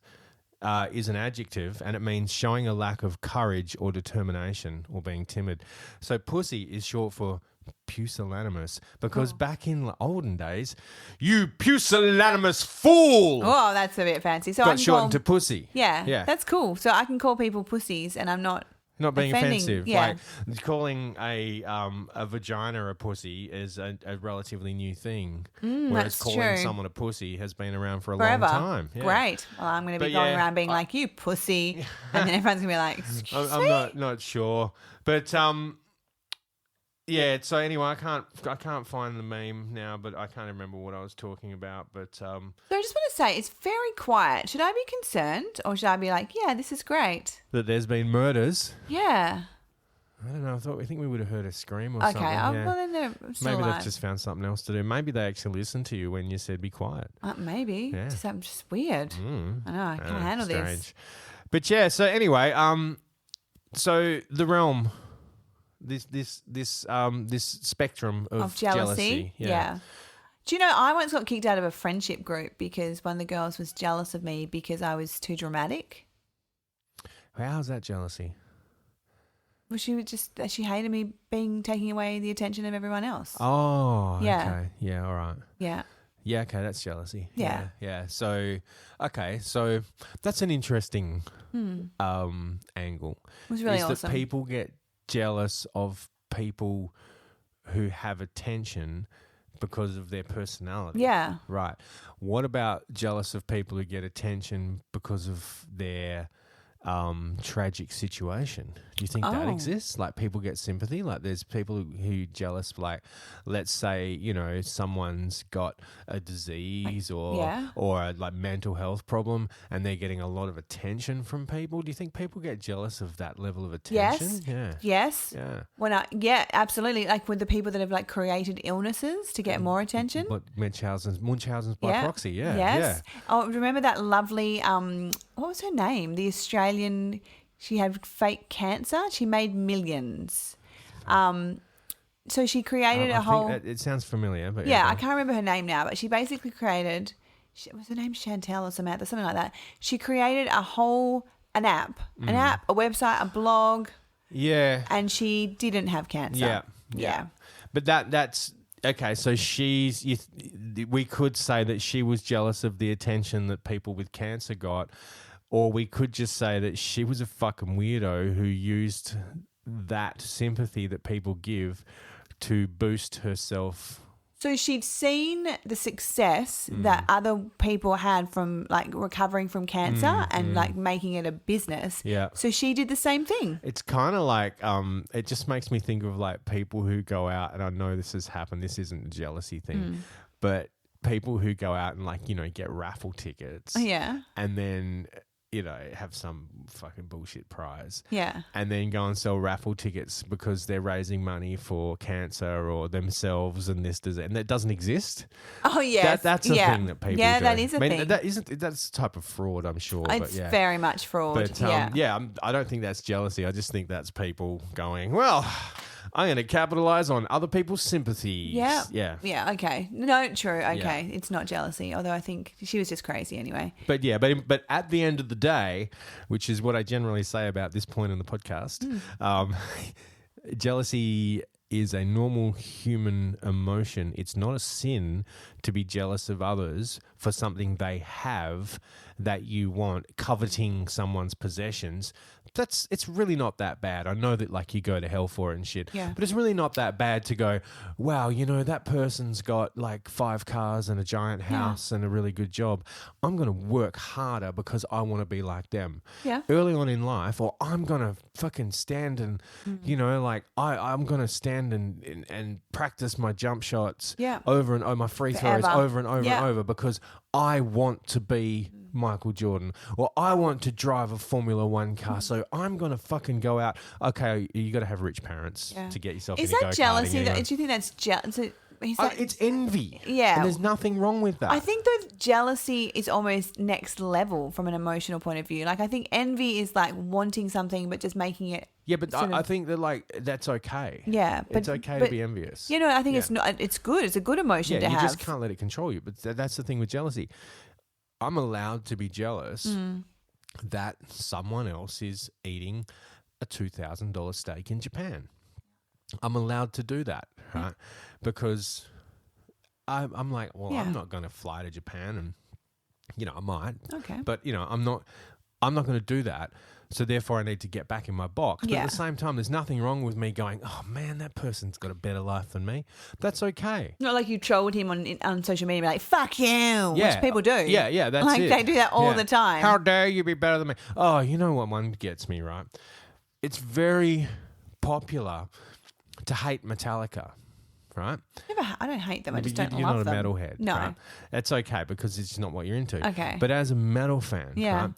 is an adjective, and it means showing a lack of courage or determination or being timid. So pussy is short for pusillanimous, because back in the olden days, you pusillanimous fool. Oh, that's a bit fancy. So got shortened to pussy. Yeah, that's cool. So I can call people pussies, and I'm not being offending. offensive. Yeah. Like calling a vagina a pussy is a relatively new thing, whereas calling someone a pussy has been around for a long time. Yeah. Great. Well, I'm going to be going around being like, you pussy, and then everyone's going to be like, excuse me? I'm not sure, but yeah. So anyway, I can't find the meme now, but I can't remember what I was talking about. But so I just want to say, it's very quiet. Should I be concerned, or should I be like, yeah, this is great that there's been murders? Yeah. I don't know. I think we would have heard a scream or something. Okay. Yeah. Well, then they're still maybe alive. they've just found something else to do. Maybe they actually listened to you when you said be quiet. Maybe. Yeah. Just weird. I know. I can't handle strange. this. But yeah. So anyway, so the realm. This spectrum of jealousy. Yeah. Do you know, I once got kicked out of a friendship group because one of the girls was jealous of me because I was too dramatic. How's that jealousy? Well, she hated me taking away the attention of everyone else. Oh, yeah. Okay. Yeah, all right. Yeah. Yeah, okay, that's jealousy. Yeah. Yeah. So, okay, so that's an interesting angle. It was really awesome. awesome. That people get jealous of people who have attention because of their personality. Yeah. Right. What about jealous of people who get attention because of their tragic situation? Do you think that exists? Like people get sympathy? Like there's people who jealous, like let's say, someone's got a disease or a like mental health problem and they're getting a lot of attention from people. Do you think people get jealous of that level of attention? Yes. Yeah. Absolutely. Like with the people that have like created illnesses to get more attention. But Munchausen's by proxy, Yes. Yeah. Oh, remember that lovely what was her name? The Australian, she had fake cancer. She made millions. So she created a whole... It sounds familiar. But yeah, I can't remember her name now, but she basically created... Was her name Chantel or Samantha, something like that? She created an app, a website, a blog. Yeah. And she didn't have cancer. Yeah. But that's... Okay, so we could say that she was jealous of the attention that people with cancer got, or we could just say that she was a fucking weirdo who used that sympathy that people give to boost herself So she'd seen the success that other people had from like recovering from cancer and like making it a business. Yeah. So she did the same thing. It's kind of like, it just makes me think of like people who go out, and I know this has happened. This isn't a jealousy thing, but people who go out and like, get raffle tickets. Yeah. And then, have some fucking bullshit prize. Yeah. And then go and sell raffle tickets because they're raising money for cancer or themselves and this disease. And that doesn't exist. Oh, yeah. That's a thing that people do. Yeah, that is a thing. That's a type of fraud, I'm sure. It's very much fraud. But I don't think that's jealousy. I just think that's people going, well, I'm going to capitalize on other people's sympathies. Yeah. Yeah. Yeah. Okay. No, true. Okay. It's not jealousy, although I think she was just crazy anyway. But at the end of the day, which is what I generally say about this point in the podcast, jealousy is a normal human emotion. It's not a sin to be jealous of others for something they have that you want, coveting someone's possessions. It's really not that bad. I know that like you go to hell for it and shit, but it's really not that bad to go, wow, that person's got like 5 cars and a giant house and a really good job. I'm going to work harder because I want to be like them. Yeah. Early on in life, or I'm going to fucking stand and, I'm going to stand and practice my jump shots over and over, my free throws over and over and over because I want to be Michael Jordan, or I want to drive a Formula One car, so I'm going to fucking go out. Okay, you got to have rich parents to get yourself into go-karting. Is that jealousy? Do you think that's jealousy? It's envy. Yeah. And there's nothing wrong with that. I think that jealousy is almost next level from an emotional point of view. Like, I think envy is like wanting something but just making it. Yeah, but I think that like that's okay. Yeah, but it's okay to be envious. I think it's not. It's good. It's a good emotion to have. You just can't let it control you. But that's the thing with jealousy. I'm allowed to be jealous that someone else is eating a $2,000 steak in Japan. I'm allowed to do that, right? Because I'm like, well, I'm not going to fly to Japan, and I might. Okay. But I'm not going to do that. So therefore, I need to get back in my box. But at the same time, there's nothing wrong with me going, oh man, that person's got a better life than me. That's okay. Not like you trolled him on social media, like fuck you, which people do. Yeah, that's like it. They do that all the time. How dare you be better than me? Oh, you know what one gets me, right? It's very popular to hate Metallica. Right? I don't hate them. I just don't love them. You're not a metalhead. No. Right? That's okay because it's not what you're into. Okay. But as a metal fan, right,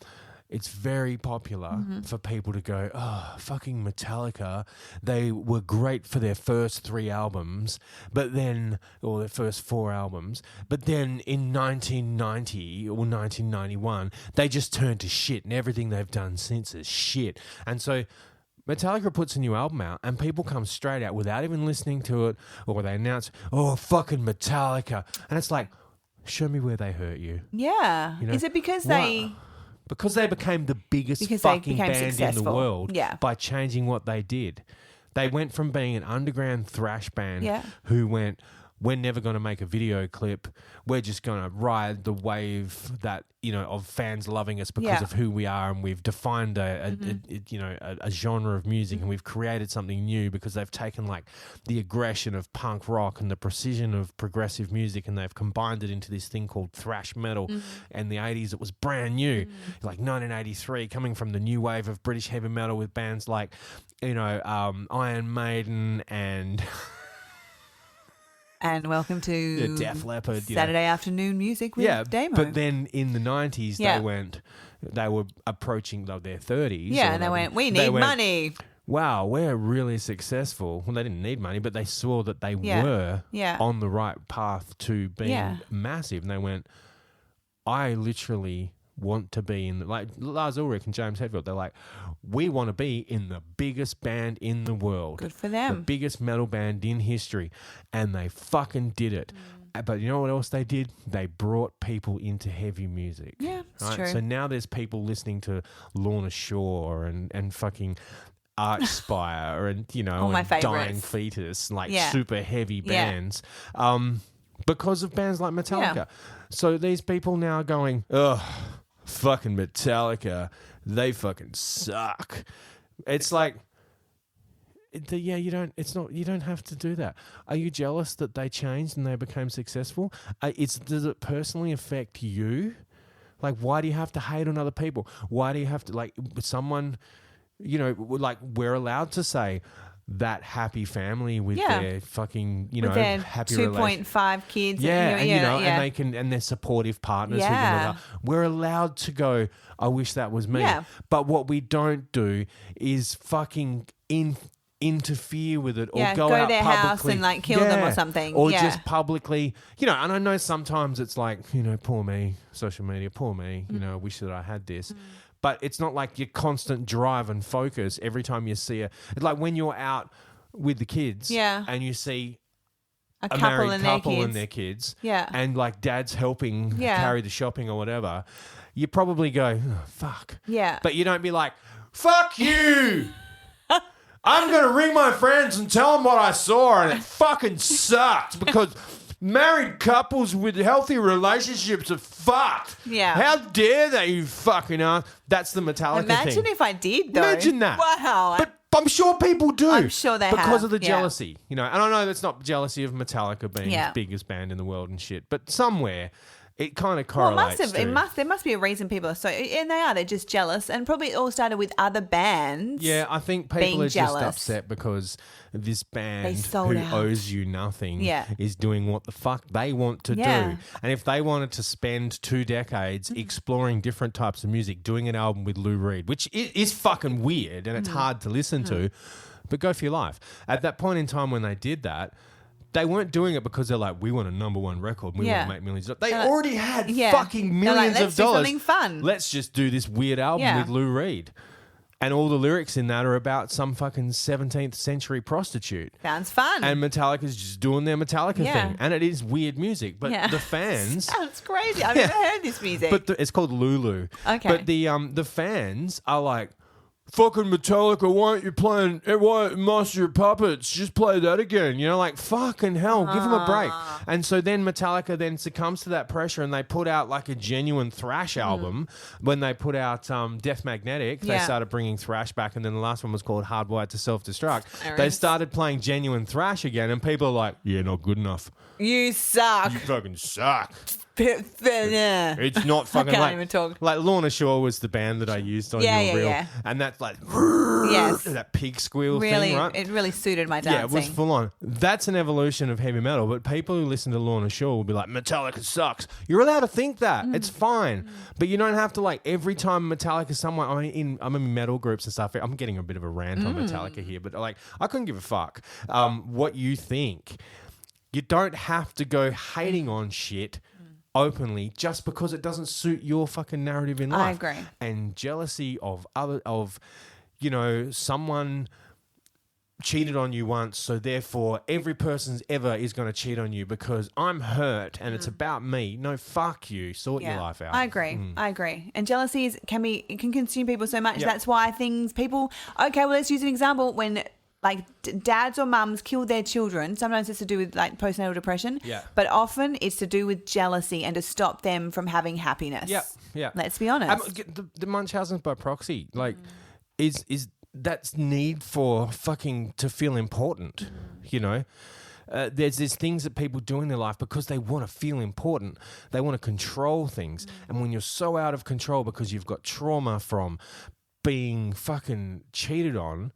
it's very popular for people to go, oh, fucking Metallica. They were great for their first 3 albums, or their first 4 albums. But then in 1990 or 1991, they just turned to shit, and everything they've done since is shit. And so Metallica puts a new album out and people come straight out without even listening to it, or they announce, oh, fucking Metallica. And it's like, show me where they hurt you. Yeah. Is it because Because they became the biggest fucking band in the world by changing what they did. They went from being an underground thrash band who went, we're never going to make a video clip. We're just going to ride the wave that, of fans loving us because of who we are, and we've defined a genre of music, and we've created something new because they've taken like the aggression of punk rock and the precision of progressive music, and they've combined it into this thing called thrash metal. And the 80s, it was brand new. Like 1983, coming from the new wave of British heavy metal with bands like, Iron Maiden and... And welcome to Def Leppard, Saturday afternoon music with Damo. But then in the 90s, they were approaching their 30s. Yeah, and they went, we need money. Wow, we're really successful. Well, they didn't need money, but they saw that they were on the right path to being massive. And they went, I literally want to be in like Lars Ulrich and James Hetfield. They're like, we want to be in the biggest band in the world. Good for them. The biggest metal band in history. And they fucking did it. But you know what else they did? They brought people into heavy music. Yeah, it's true. So now there's people listening to Lorna Shore and fucking Archspire and, all my and Dying favorites. Fetus, like super heavy bands. Because of bands like Metallica. Yeah. So these people now are going, ugh, fucking Metallica, they fucking suck. It's like, you don't have to do that. Are you jealous that they changed and they became successful? Does it personally affect you? Like, why do you have to hate on other people? Why do you have to, like, someone, like, we're allowed to say that happy family with their fucking, with their happy 2.5 kids. And they're supportive partners. We're allowed to go, I wish that was me. Yeah. But what we don't do is fucking interfere with it or go out to their publicly. house and like kill them or something. Or just publicly, and I know sometimes it's like, poor me, social media, poor me, I wish that I had this. But it's not like your constant drive and focus every time you see it's like when you're out with the kids and you see a married couple and their kids and like dad's helping carry the shopping or whatever, you probably go, oh, fuck. Yeah. But you don't be like, fuck you. I'm going to ring my friends and tell them what I saw and it fucking sucked because married couples with healthy relationships are fucked. Yeah. How dare they, you fucking ass? That's the Metallica thing. Imagine if I did, though. Imagine that. Wow. But I'm sure people do. I'm sure they because of the jealousy. And I know that's not jealousy of Metallica being the biggest band in the world and shit, but somewhere it kind of correlates. There must be a reason people are so, and they're just jealous, and probably it all started with other bands. Yeah, I think people are just upset because this band who owes you nothing is doing what the fuck they want to do. And if they wanted to spend 2 decades exploring different types of music, doing an album with Lou Reed, which is fucking weird and it's hard to listen to, but go for your life. At that point in time when they did that, they weren't doing it because they're like, we want a #1 record. We want to make millions of dollars. They already had fucking millions of dollars. Let's do something fun. Let's just do this weird album with Lou Reed. And all the lyrics in that are about some fucking 17th century prostitute. Sounds fun. And Metallica's just doing their Metallica thing. And it is weird music. But the fans... Sounds crazy. I've never heard this music. But it's called Lulu. Okay. But the fans are like, fucking Metallica, why aren't you playing Master of Puppets? Just play that again. Like, fucking hell, give them a break. And so then Metallica then succumbs to that pressure and they put out like a genuine thrash album. When they put out Death Magnetic, they started bringing thrash back, and then the last one was called Hardwired to Self-Destruct. They started playing genuine thrash again, and people are like, yeah, not good enough. You suck. You fucking suck. It's not fucking I can't even talk. Like Lorna Shore was the band that I used on your reel. And that's like that pig squeal thing, right? It really suited my dancing. Yeah, it was full on. That's an evolution of heavy metal, but people who listen to Lorna Shore will be like, Metallica sucks. You're allowed to think that. It's fine. But you don't have to, like, every time Metallica somewhere, I'm in metal groups and stuff. I'm getting a bit of a rant on Metallica here, but like, I couldn't give a fuck what you think. You don't have to go hating on shit openly just because it doesn't suit your fucking narrative in life. I agree. And jealousy of someone cheated on you once, so therefore every person ever is going to cheat on you because I'm hurt and it's about me. No, fuck you. Sort your life out. I agree. And jealousy it can consume people so much. Yep. That's why let's use an example. When like dads or mums kill their children, sometimes it's to do with like postnatal depression, but often it's to do with jealousy and to stop them from having happiness. Yeah. Let's be honest. The Munchausen's by proxy, like, is that's need for fucking to feel important, There's these things that people do in their life because they want to feel important. They want to control things. And when you're so out of control because you've got trauma from being fucking cheated on,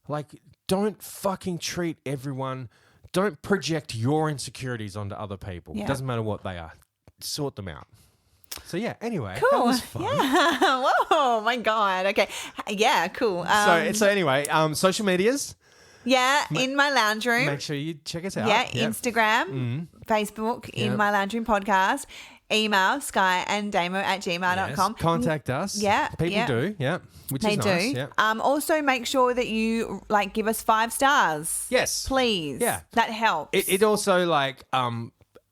like, don't fucking treat everyone. Don't project your insecurities onto other people. It doesn't matter what they are. Sort them out. So, anyway. Cool. That was fun. Yeah. Whoa, my God. Okay. Yeah, cool. So anyway, social medias. Yeah, In My Lounge Room. Make sure you check us out. Yeah, Instagram, Facebook, In My Lounge Room Podcast. Email, skyanddamo@gmail.com. Yes. Contact us. Yeah. People do. Yeah. Which is nice. Yeah. Also, make sure that you give us 5 stars. Yes. Please. Yeah. That helps. It also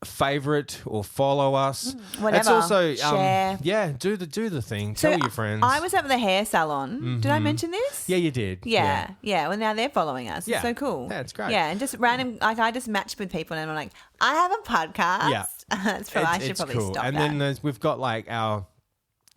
favorite or follow us. Whatever. It's also share. Do the thing. Tell your friends. I was at the hair salon. Did I mention this? Yeah, you did. Yeah. Well, now they're following us. Yeah. It's so cool. Yeah, it's great. Yeah, and just random. I just matched with people and I'm like, I have a podcast. Yeah. I should probably cool. stop and that. then we've got like our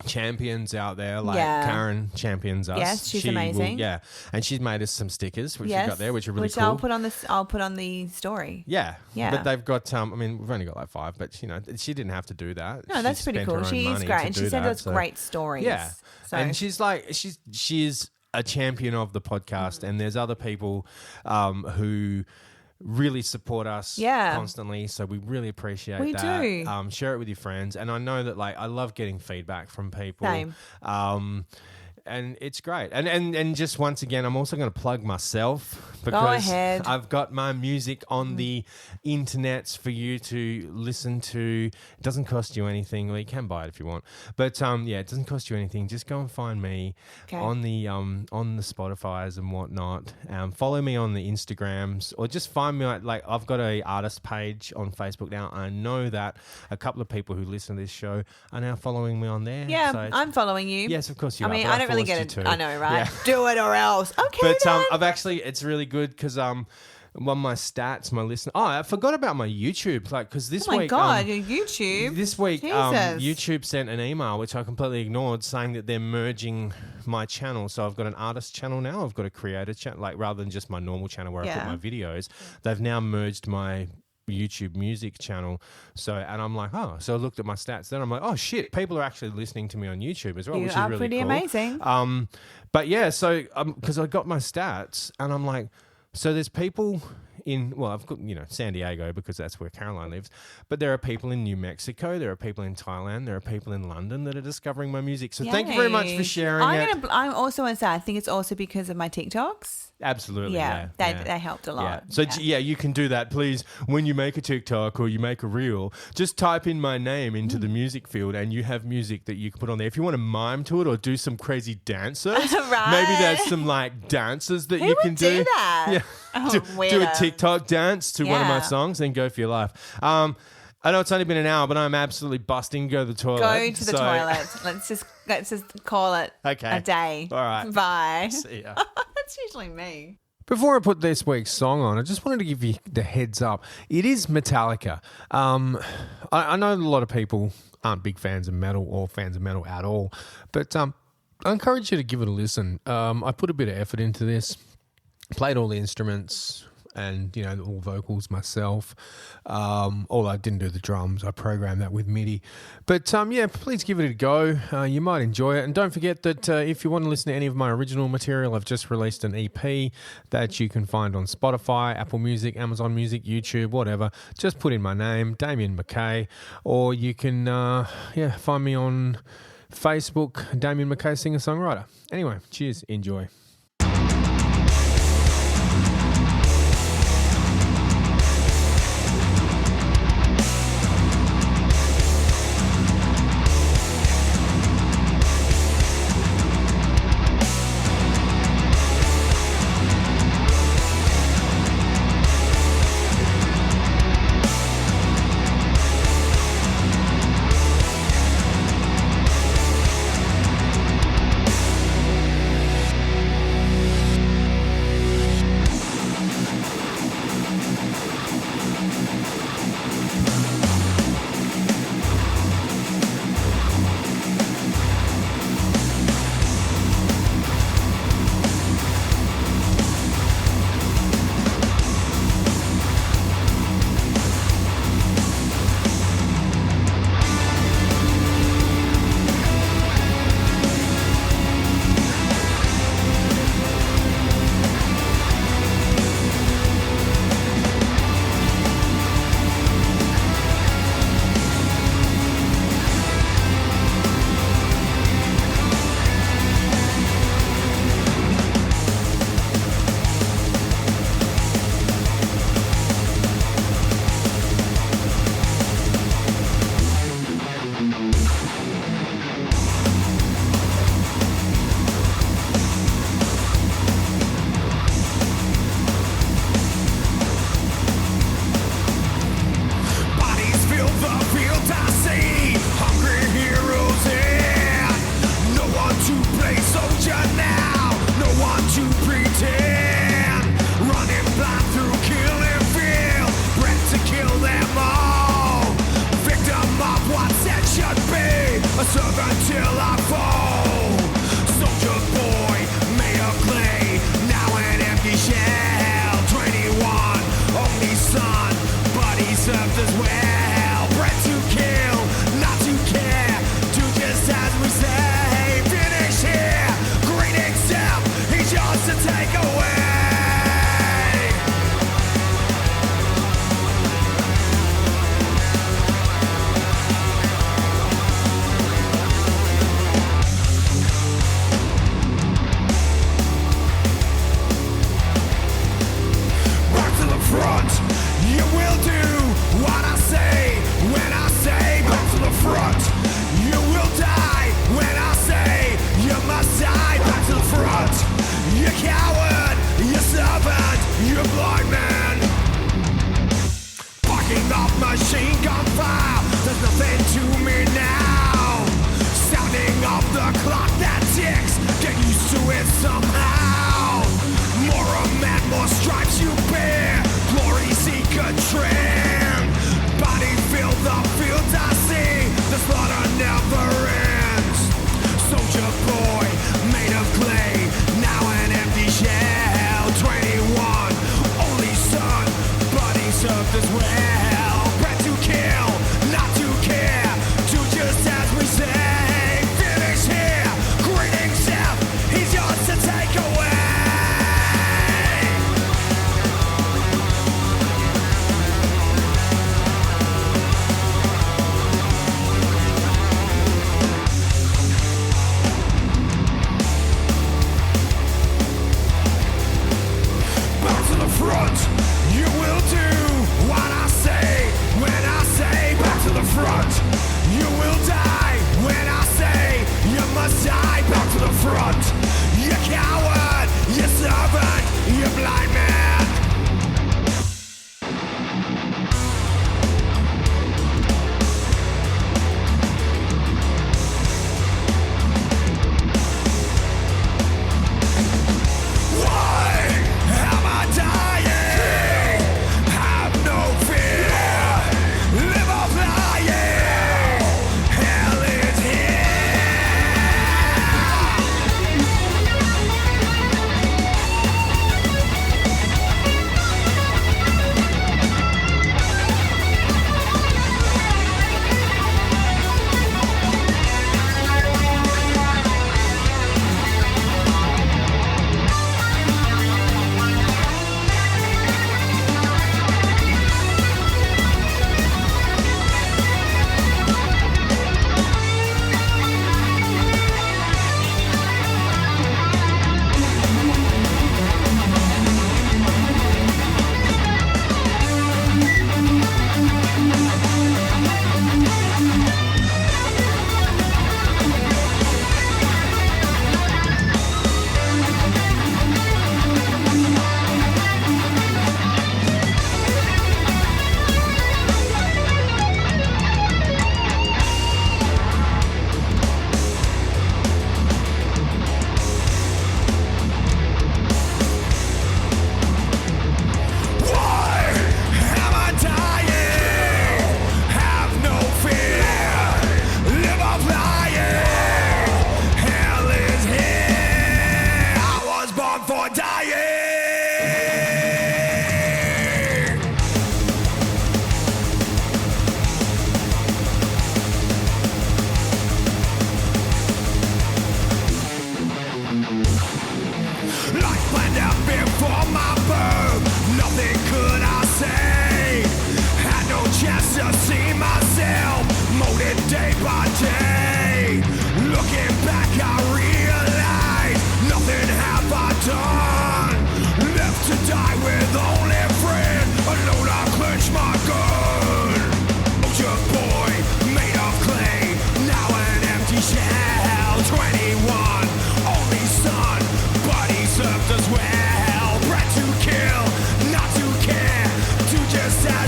champions out there, like Karen champions us. Yes, she's amazing. And she's made us some stickers, which we got there, which are really cool. I'll put on the story. Yeah. But they've got I mean, we've only got like 5, but you know, she didn't have to do that. No, that's pretty cool. She is great, and she sent us great stories. Yeah, and she's like she's a champion of the podcast, and there's other people who really support us constantly, so we really appreciate that. We do. Share it with your friends, and I know that like I love getting feedback from people. Same. And it's great. And just once again, I'm also going to plug myself because Go ahead. I've got my music on the internets for you to listen to. It doesn't cost you anything. Well, you can buy it if you want. But it doesn't cost you anything. Just go and find me on the Spotifys and whatnot. Follow me on the Instagrams, or just find me like I've got a artist page on Facebook now. I know that a couple of people who listen to this show are now following me on there. Yeah, so I'm following you. Yes, of course you are. I mean, I don't really get it. I know, right? Yeah. Do it or else. Okay. But I've actually, it's really good because one of my stats, my listen. Oh, I forgot about my YouTube. Like, because this week, oh my god, your YouTube. This week, YouTube sent an email which I completely ignored, saying that they're merging my channel. So I've got an artist channel now. I've got a creator channel, like rather than just my normal channel where I put my videos. They've now merged my YouTube music channel. So, and I'm like, so I looked at my stats. Then I'm like, oh shit, people are actually listening to me on YouTube as well, which is really pretty cool. Amazing. But yeah, so because I got my stats, and I'm like, so there's people I've got, San Diego because that's where Caroline lives, but there are people in New Mexico, there are people in Thailand, there are people in London that are discovering my music. So thank you very much for sharing it. I'm also going to say, I think it's also because of my TikToks. Absolutely. They helped a lot. So you can do that. Please, when you make a TikTok or you make a reel, just type in my name into the music field, and you have music that you can put on there. If you want to mime to it or do some crazy dances, right. Maybe there's some like dances that you can do that. Yeah. Do a TikTok dance to one of my songs and go for your life. I know it's only been an hour, but I'm absolutely busting. Go to the toilet. Go to the toilet. Let's just call it a day. All right. Bye. See ya. That's usually me. Before I put this week's song on, I just wanted to give you the heads up. It is Metallica. I know a lot of people aren't big fans of metal or fans of metal at all, but I encourage you to give it a listen. I put a bit of effort into this, played all the instruments and, all vocals myself. Although I didn't do the drums, I programmed that with MIDI. But, please give it a go. You might enjoy it. And don't forget that if you want to listen to any of my original material, I've just released an EP that you can find on Spotify, Apple Music, Amazon Music, YouTube, whatever. Just put in my name, Damien McKay, or you can, find me on Facebook, Damien McKay, singer-songwriter. Anyway, cheers. Enjoy. son, but he served as well. Bred to kill, not to care. Do just as we say. Finish here, great himself. He's yours to take away. Front, you will do what I say when I say back to the front. You will die when I say you must die. Back to the front. You coward, you servant, you blind man. Packing up machine gun fire. There's nothing to me now. Sounding off the clock that ticks. Get used to it somehow. More a man, more stripes you bear. Glory seek a trend. Body fill the fields I see. The slaughter never ends. Soldier boy, made of clay. Now an empty shell. 21, only son, but he served as well. Bred to kill, not to care. Do just as we say. Finish here, greeting self. He's yours to take away. Front, you will do what I say when I say back to the front. You will die when I say you must die. Back to the front. You coward, you servant, you blind man.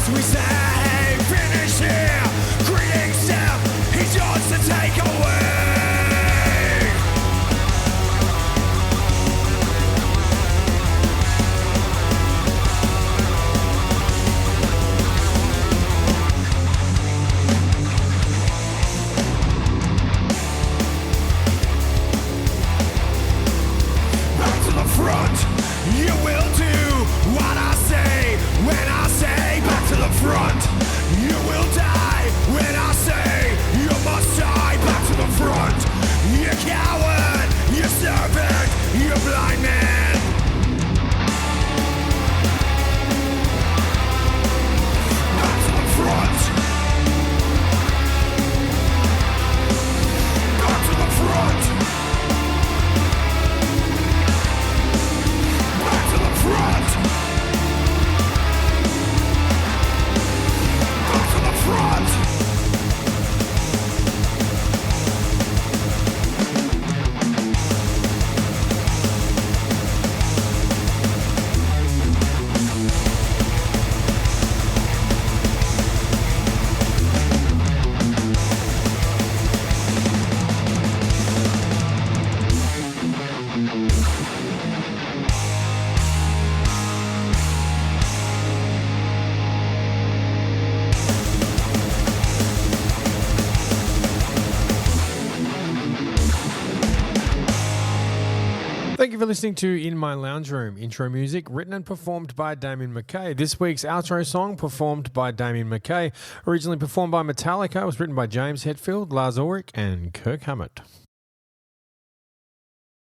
We say, finish here, greeting self, he's yours to take away. Back to the front, you will do what I say when I say Thank you for listening to In My Lounge Room. Intro music written and performed by Damien McKay. This week's outro song performed by Damien McKay, originally performed by Metallica, was written by James Hetfield, Lars Ulrich and Kirk Hammett.